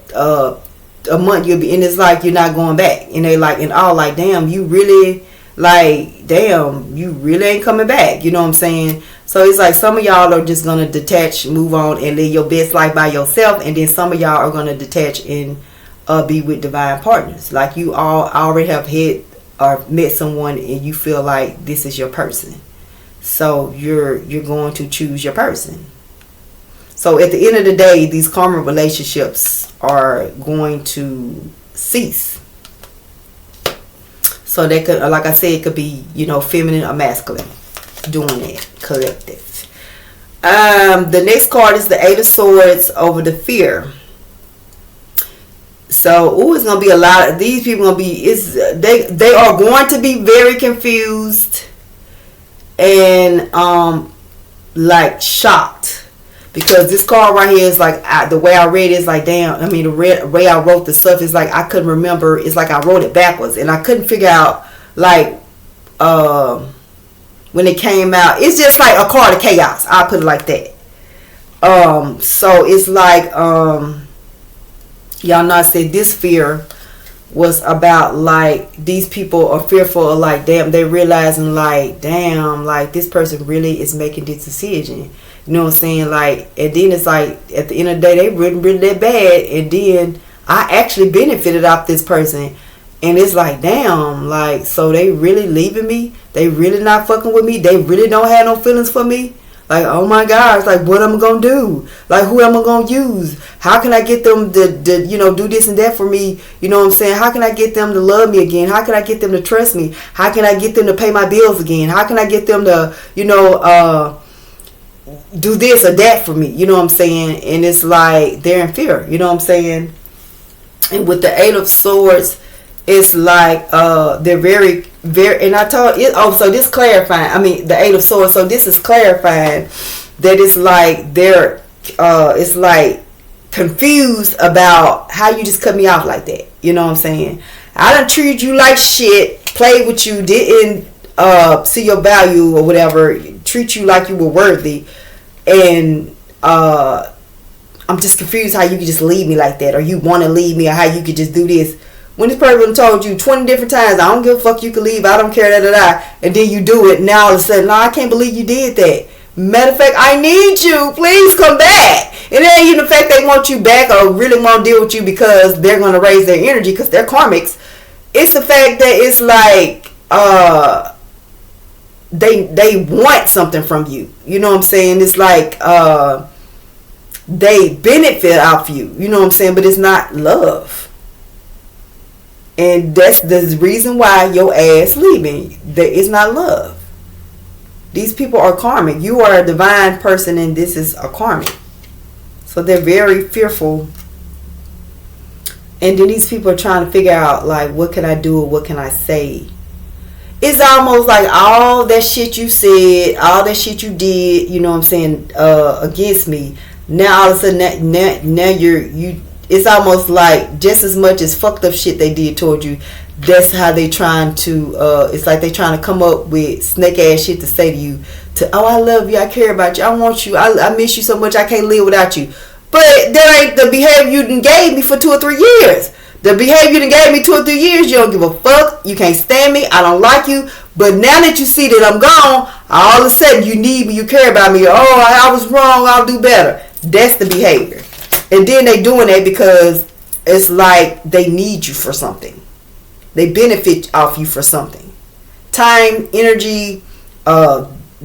a month you'll be, and it's like you're not going back. And they like, and all like, damn, you really, like, damn, you really ain't coming back. You know what I'm saying? So it's like some of y'all are just going to detach, move on, and live your best life by yourself. And then some of y'all are going to detach and be with divine partners. Like you all already have hit or met someone and you feel like this is your person. So you're going to choose your person. So at the end of the day, these karmic relationships are going to cease. So they could, like I said, it could be, you know, feminine or masculine doing it, collective. The next card is the 8 of Swords over the fear. So, it's gonna be a lot of these people. Gonna be they are going to be very confused and like shocked, Because this card right here is like, the way I read it is like, damn, I mean, the way I wrote the stuff is like, I couldn't remember. It's like I wrote it backwards. And I couldn't figure out, like, when it came out. It's just like a card of chaos. I'll put it like that. So it's like, y'all know I said this fear was about, like, these people are fearful of, like, damn, they realizing, like, damn, like, this person really is making this decision. You know what I'm saying? Like, and then it's like, at the end of the day, they really that bad. And then I actually benefited off this person. And it's like, damn, like, so they really leaving me? They really not fucking with me? They really don't have no feelings for me? Like, oh my gosh, like, what am I going to do? Like, who am I going to use? How can I get them to, you know, do this and that for me? You know what I'm saying? How can I get them to love me again? How can I get them to trust me? How can I get them to pay my bills again? How can I get them to, you know, do this or that for me? You know what I'm saying? And it's like, they're in fear. You know what I'm saying? And with the Eight of Swords, it's like, they're very, and I told it, so this clarifying, I mean, the Eight of Swords, so this is clarifying that it's like they're, it's like confused about how you just cut me off like that. You know what I'm saying? I done treated you like shit, played with you, didn't see your value or whatever, treat you like you were worthy, and I'm just confused how you could just leave me like that, or you want to leave me, or how you could just do this. When this person told you 20 different times, I don't give a fuck, you can leave, I don't care, and then you do it, and now all of a sudden, no, I can't believe you did that. Matter of fact, I need you, please come back. And it ain't even the fact they want you back or really want to deal with you because they're going to raise their energy because they're karmics. It's the fact that it's like, they want something from you. You know what I'm saying? It's like, they benefit off you. You know what I'm saying? But it's not love. And that's the reason why your ass leaving. There is not love. These people are karmic. You are a divine person and this is a karmic. So they're very fearful. And then these people are trying to figure out, like, what can I do or what can I say? It's almost like all that shit you said, all that shit you did, you know what I'm saying, against me. Now all of a sudden, now you it's almost like just as much as fucked up shit they did toward you, that's how they trying to, it's like they trying to come up with snake ass shit to say to you. Oh, I love you, I care about you, I want you, I miss you so much, I can't live without you. But that ain't the behavior you done gave me for 2 or 3 years. The behavior you done gave me 2 or 3 years, you don't give a fuck, you can't stand me, I don't like you. But now that you see that I'm gone, all of a sudden you need me, you care about me. Oh, I was wrong, I'll do better. That's the behavior. And then they doing that because it's like they need you for something. They benefit off you for something. Time, energy,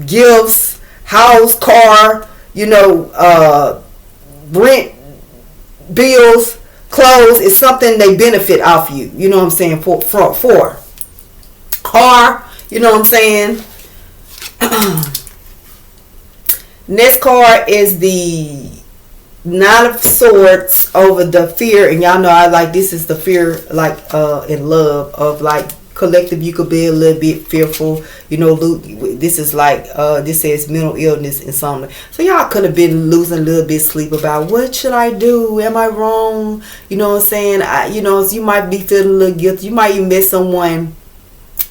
gifts, house, car, you know, rent, bills, clothes. It's something they benefit off you. You know what I'm saying? For car, you know what I'm saying? Next card is the Nine of Swords over the fear, and y'all know I like this is the fear, like in love of like collective. You could be a little bit fearful, you know. This is like this says mental illness and something. So y'all could have been losing a little bit sleep about what should I do? Am I wrong? You know what I'm saying? You know, so you might be feeling a little guilty. You might even met someone.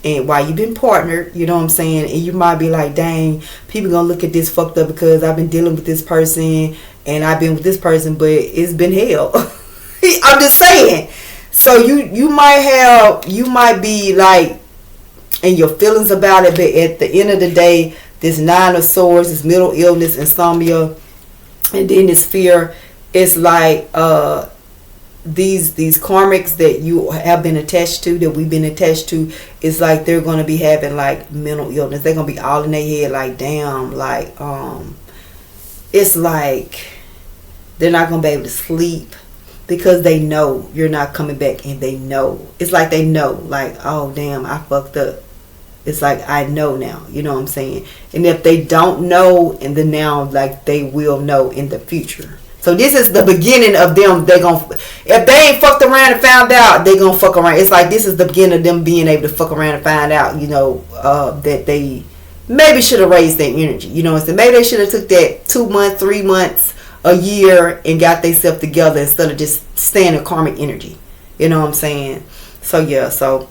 And while you've been partnered, you know what I'm saying, and you might be like, dang, people gonna look at this fucked up because I've been dealing with this person and I've been with this person, but it's been hell. I'm just saying. So you might be like in your feelings about it, but at the end of the day, this Nine of Swords, this mental illness, insomnia, and then this fear, it's like these karmics that you have been attached to, that we've been attached to, it's like they're going to be having like mental illness. They're going to be all in their head like, damn, like it's like they're not going to be able to sleep because they know you're not coming back, and they know, it's like they know, like, oh damn, I fucked up. It's like I know now, you know what I'm saying? And if they don't know, and then now like they will know in the future. So this is the beginning of them. If they ain't fucked around and found out, they gonna fuck around. It's like this is the beginning of them being able to fuck around and find out, you know, that they maybe should have raised their energy. You know what I'm saying? Maybe they should have took that 2 months, 3 months, a year, and got themselves together instead of just staying in karmic energy. You know what I'm saying? So yeah, so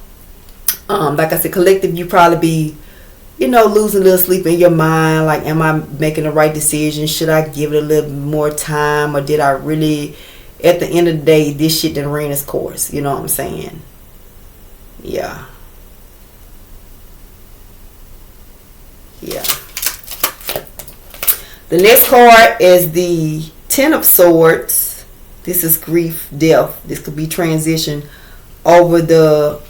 like I said, collective, you probably be, you know, losing a little sleep in your mind. Like, am I making the right decision? Should I give it a little more time, or did I really, at the end of the day, this shit didn't ran its course? You know what I'm saying? Yeah. Yeah. The next card is the Ten of Swords. This is grief, death. This could be transition over the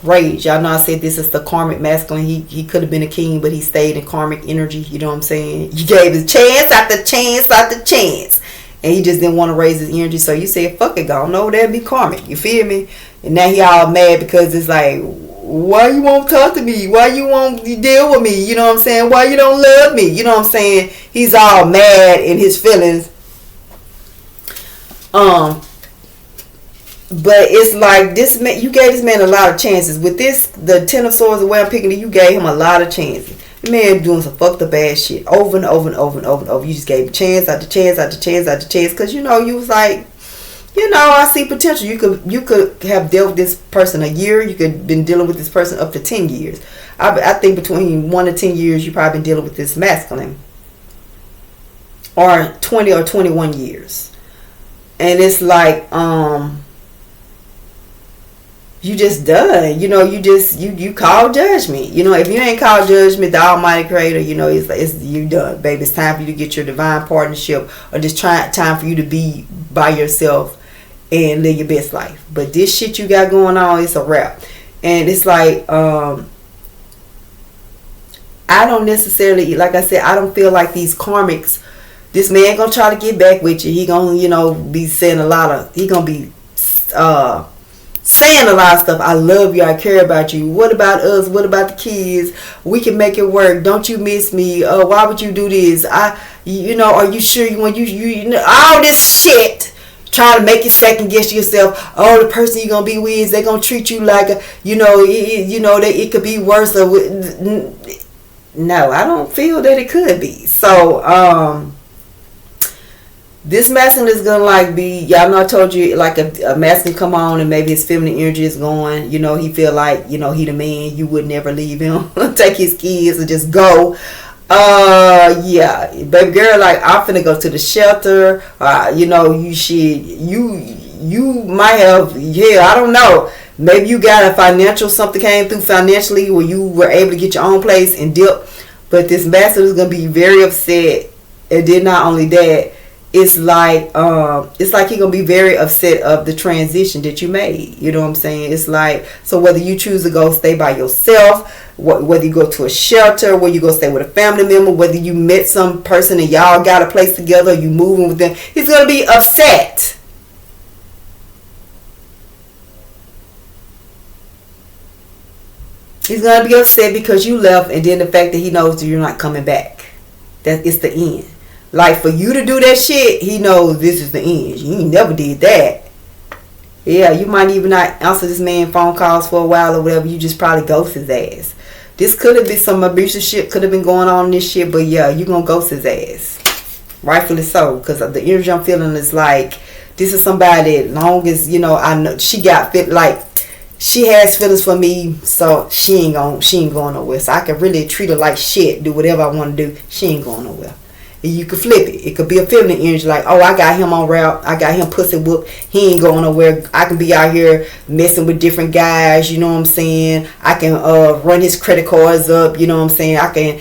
rage. Y'all know I said this is the karmic masculine. He could have been a king, but he stayed in karmic energy. You know what I'm saying? You gave his chance after chance after chance, and he just didn't want to raise his energy. So you said, fuck it, go on over there and be karmic. You feel me? And now he all mad because it's like, why you won't talk to me? Why you won't deal with me? You know what I'm saying? Why you don't love me? You know what I'm saying? He's all mad in his feelings. But it's like this man, you gave this man a lot of chances. With this, the Ten of Swords, the way I'm picking it, you gave him a lot of chances. The man doing some fucked up ass shit over and over and over and over and over. You just gave him chance after chance after chance after chance, because you know you was like, you know, I see potential. You could have dealt with this person a year. You could have been dealing with this person up to 10 years. I think between 1 to 10 years, you probably been dealing with this masculine, or 20 or 21 years. And it's like, you just done. You know, you call judgment. You know, if you ain't called judgment, the Almighty Creator, you know, it's you done, baby. It's time for you to get your divine partnership, or just time for you to be by yourself and live your best life. But this shit you got going on, it's a wrap. And it's like, I don't necessarily, like I said, I don't feel like these karmics, this man gonna try to get back with you. He gonna, you know, be saying a lot of, he gonna be saying a lot of stuff. I love you, I care about you, what about us, what about the kids, we can make it work, don't you miss me, why would you do this, you know, are you sure when you know, all this shit, trying to make you second guess yourself. Oh, the person you're gonna be with, is they gonna treat you like a, you know, you know that it could be worse. Or no, I don't feel that it could be. So this masculine is gonna like be, y'all know I told you, like a masculine come on and maybe his feminine energy is going, you know, he feel like, you know, he the man, you would never leave him, take his kids and just go. Yeah, baby girl, like, I'm finna go to the shelter. You know, you might have, yeah, I don't know. Maybe you got a financial, something came through financially where you were able to get your own place and dip. But this master is gonna be very upset. And then not only that, it's like he gonna be very upset of the transition that you made. You know what I'm saying? It's like, so whether you choose to go stay by yourself, whether you go to a shelter, whether you go stay with a family member, whether you met some person and y'all got a place together, you moving with them, he's gonna be upset. He's gonna be upset because you left, and then the fact that he knows that you're not coming back. That it's the end. Like, for you to do that shit, he knows this is the end. You never did that. Yeah, you might even not answer this man phone calls for a while or whatever. You just probably ghost his ass. This could have been some abusive shit could have been going on in this shit, but yeah, you gonna ghost his ass. Rightfully so, because the energy I'm feeling is like, this is somebody that long as, you know, I know she got fit, like, she has feelings for me, so she ain't going nowhere. So I can really treat her like shit, do whatever I want to do. She ain't going nowhere. And you could flip it. It could be a feminine energy, like, oh, I got him on route, I got him pussy whooped, he ain't going nowhere. I can be out here messing with different guys, you know what I'm saying? I can run his credit cards up, you know what I'm saying? I can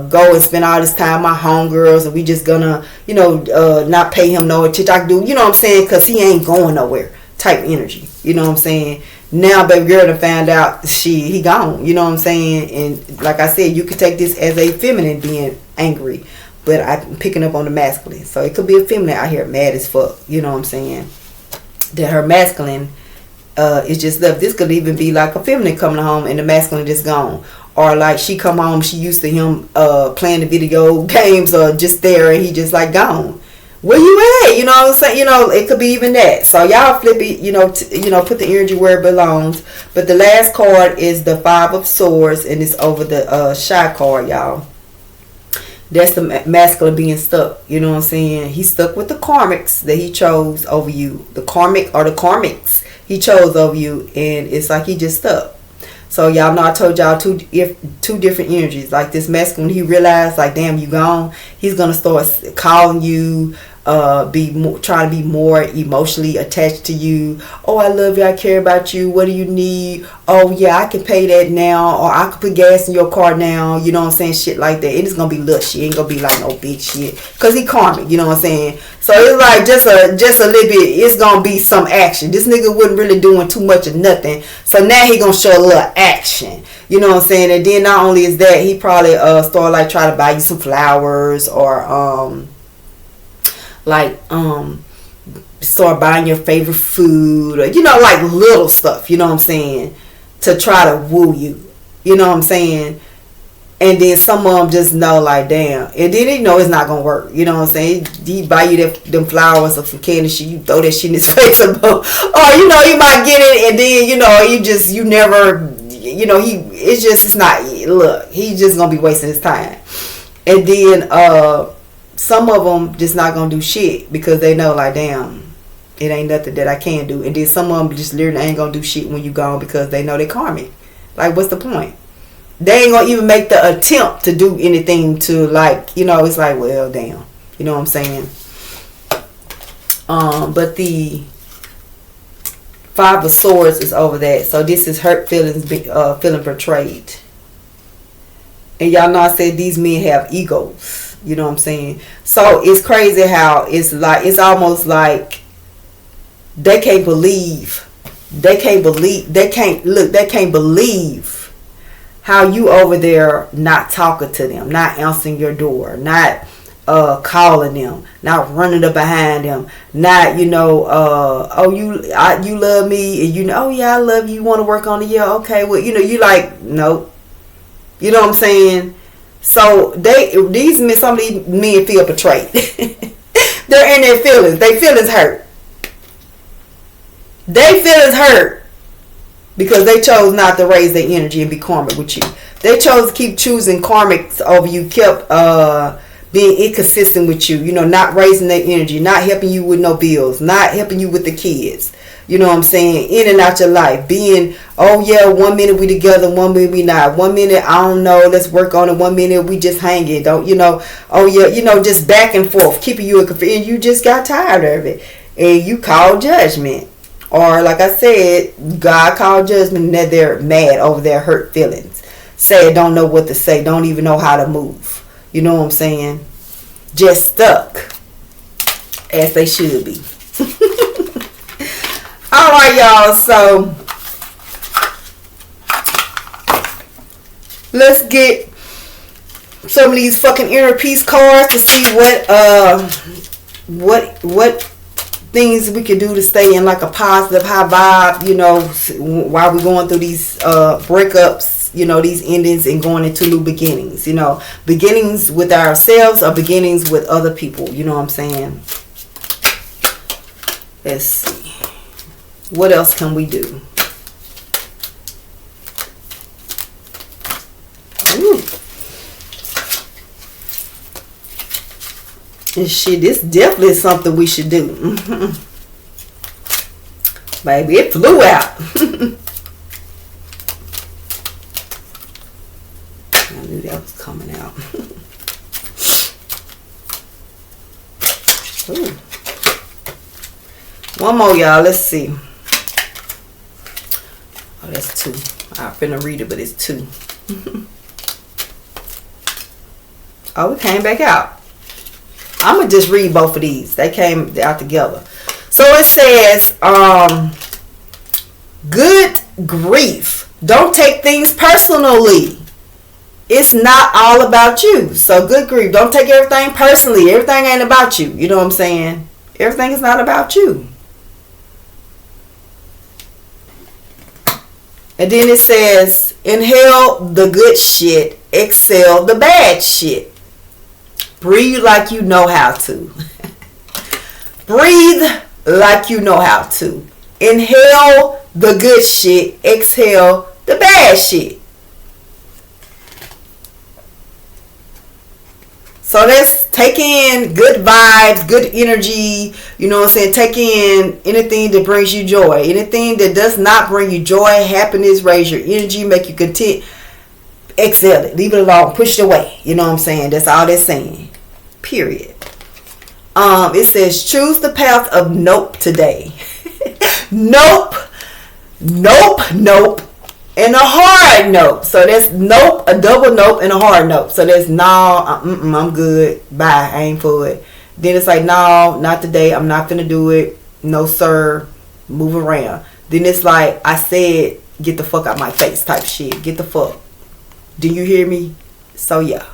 go and spend all this time with my homegirls, and we just gonna, you know, not pay him no attention. I can do, you know what I'm saying? Because he ain't going nowhere type energy, you know what I'm saying? Now baby girl done found out he gone, you know what I'm saying? And like I said, you could take this as a feminine being angry, but I'm picking up on the masculine. So it could be a feminine out here mad as fuck, you know what I'm saying? That her masculine is just left. This could even be like a feminine coming home and the masculine just gone. Or like she come home, she used to him playing the video games or just there, and he just like gone. where you at? You know what I'm saying? You know, it could be even that. So y'all flip it, put the energy where it belongs. But the last card is the Five of Swords, and it's over the Shy card, y'all. That's the masculine being stuck. You know what I'm saying? He's stuck with the karmics that he chose over you. The karmic or the karmics he chose over you, and it's like he just stuck. So y'all know I told y'all two different energies. Like this masculine, he realized like, damn, you gone. He's gonna start calling you, trying to be more emotionally attached to you. Oh, I love you. I care about you. What do you need? Oh yeah, I can pay that now, or I can put gas in your car now. You know what I'm saying? Shit like that. It's gonna be little shit. It ain't gonna be like no big shit. Cause he karmic. You know what I'm saying? So it's like just a little bit. It's gonna be some action. This nigga wasn't really doing too much of nothing. So now he gonna show a little action. You know what I'm saying? And then not only is that, he probably start like try to buy you some flowers, or start buying your favorite food, or like little stuff, you know what I'm saying, to try to woo you, you know what I'm saying. And then some of them just know like, damn, and then they know it's not gonna work, you know what I'm saying. He buy you them flowers or some candy shit, you throw that shit in his face, or you might get it, and then you never, it's not, look, he's just gonna be wasting his time. And then some of them just not gonna do shit because they know like, damn, it ain't nothing that I can do. And then some of them just literally ain't gonna do shit when you gone because they know they karmic. Like, what's the point? They ain't gonna even make the attempt to do anything to, like, it's like, well, damn, you know what I'm saying. But the Five of Swords is over that. So this is hurt feelings feeling portrayed. And y'all know I said these men have egos. You know what I'm saying? So it's crazy how it's almost like they can't believe how you over there not talking to them, not answering your door, not calling them, not running up behind them, not you love me, and oh yeah, I love you, you want to work on it, yeah, okay, well, you like, nope. You know what I'm saying? So some of these men feel betrayed. They're in their feelings. Their feelings hurt. They feelings hurt because they chose not to raise their energy and be karmic with you. They chose to keep choosing karmics over you, kept being inconsistent with you, not raising their energy, not helping you with no bills, not helping you with the kids. You know what I'm saying? In and out your life. Being, oh yeah, 1 minute we together, 1 minute we not. 1 minute, I don't know, let's work on it. 1 minute we just hanging. Don't, oh yeah, just back and forth. Keeping you in confusion. You just got tired of it. And you call judgment. Or like I said, God called judgment, and that they're mad over their hurt feelings. Sad, don't know what to say. Don't even know how to move. You know what I'm saying? Just stuck. As they should be. Alright, y'all, so let's get some of these fucking inner peace cards to see what things we can do to stay in like a positive high vibe, while we're going through these breakups, these endings, and going into new beginnings, beginnings with ourselves or beginnings with other people, you know what I'm saying. Let's see. What else can we do? Ooh. And shit, this definitely is something we should do. Baby, it flew out. I knew that was coming out. Ooh. One more, y'all. Let's see. Oh, that's 2. I'm finna read it, but it's 2. Oh, it came back out. I'm gonna just read both of these. They came out together. So it says, good grief. Don't take things personally. It's not all about you. So good grief. Don't take everything personally. Everything ain't about you. You know what I'm saying? Everything is not about you. And then it says, inhale the good shit, exhale the bad shit. Breathe like you know how to. Breathe like you know how to. Inhale the good shit. Exhale the bad shit. So let's take in good vibes, good energy. You know what I'm saying? Take in anything that brings you joy. Anything that does not bring you joy, happiness, raise your energy, make you content. Exhale it. Leave it alone. Push it away. You know what I'm saying? That's all they're saying. Period. It says choose the path of nope today. Nope. Nope. Nope. And a hard nope. So that's nope, a double nope, and a hard nope. So that's no, I'm good. Bye. I ain't for it. Then it's like, no, not today. I'm not gonna do it. No, sir. Move around. Then it's like, I said, get the fuck out my face type shit. Get the fuck. Do you hear me? So yeah,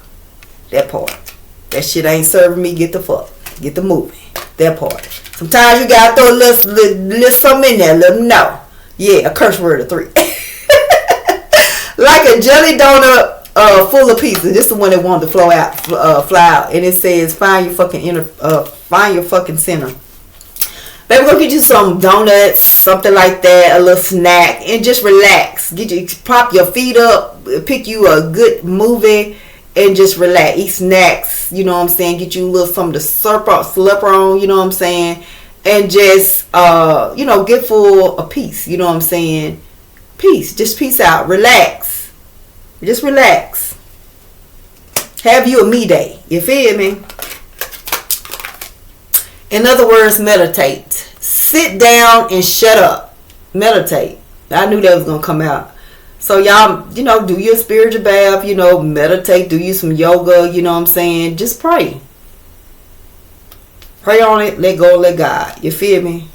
that part. That shit ain't serving me. Get the fuck. Get the moving. That part. Sometimes you gotta throw a little something in there. Let them know. Yeah, a curse word or 3. Like a jelly donut full of pieces. This is the one that wanted to fly out. And it says, find your fucking center. Baby, go get you some donuts, something like that, a little snack, and just relax. Prop your feet up, pick you a good movie, and just relax. Eat snacks, you know what I'm saying? Get you a little something to slurp on, you know what I'm saying? And just, get full of peace, you know what I'm saying? Peace. Just peace out. Relax. Just relax. Have you a me day. You feel me? In other words, meditate. Sit down and shut up. Meditate. I knew that was going to come out. So y'all, do your spiritual bath, meditate, do you some yoga, you know what I'm saying? Just pray. Pray on it, let go, let God. You feel me?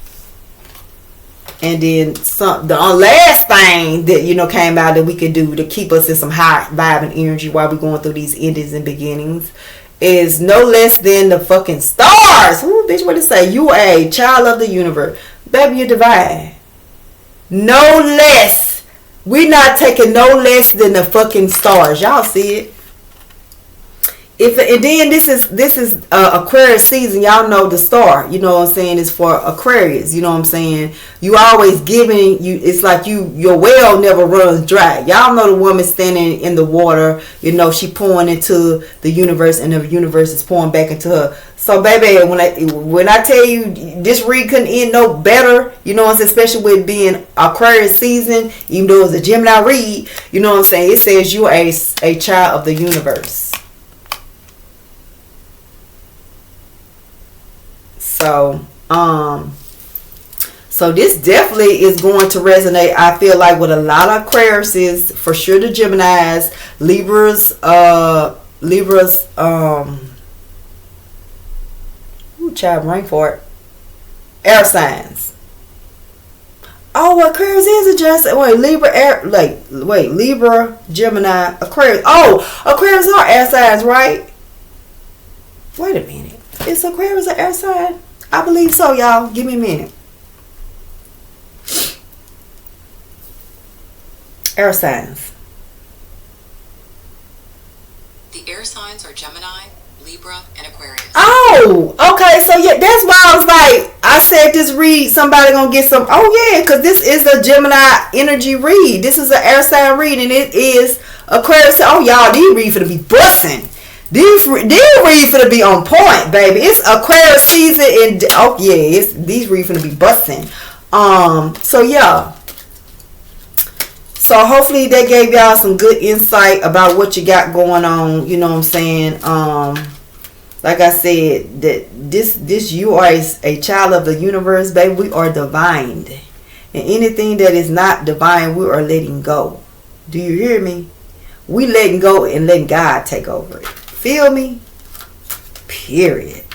And then the last thing that, came out that we could do to keep us in some high vibe and energy while we're going through these endings and beginnings is no less than the fucking stars. Ooh, bitch, what it say? You are a child of the universe. Baby, you're divine. No less. We're not taking no less than the fucking stars. Y'all see it? And then this is Aquarius season. Y'all know the star, you know what I'm saying, is for Aquarius, you know what I'm saying. You always giving, it's like your well never runs dry. Y'all know the woman standing in the water, she pouring into the universe, and the universe is pouring back into her. So baby, when I tell you this read couldn't end no better, you know what I'm saying, especially with being Aquarius season, even though it's a Gemini read, you know what I'm saying, it says you are a child of the universe. So this definitely is going to resonate, I feel like, with a lot of Aquariuses, for sure the Geminis, Libras, child, brain fart, air signs. Oh, Aquarius is a just, Libra, Gemini, Aquarius. Oh, Aquarius are air signs, right? Wait a minute. Is Aquarius an air sign? I believe so, y'all. Give me a minute. Air signs. The air signs are Gemini, Libra, and Aquarius. Oh, okay. So yeah, that's why I was like, I said this read, somebody gonna get some. Oh yeah, because this is a Gemini energy read. This is an air sign read, and it is Aquarius. Oh y'all, these read for to be busting. These read finna be on point, baby. It's Aquarius season, and these read finna be busting. So yeah. So hopefully that gave y'all some good insight about what you got going on. You know what I'm saying? Like I said, that this you are a child of the universe, baby. We are divine, and anything that is not divine, we are letting go. Do you hear me? We letting go and letting God take over it. Feel me? Period.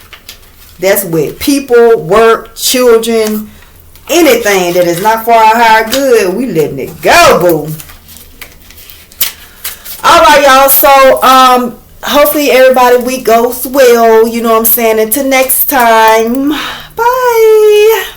That's with people, work, children, anything that is not for our higher good, we letting it go, boo. Alright, y'all. So, hopefully everybody week goes well. You know what I'm saying? Until next time. Bye.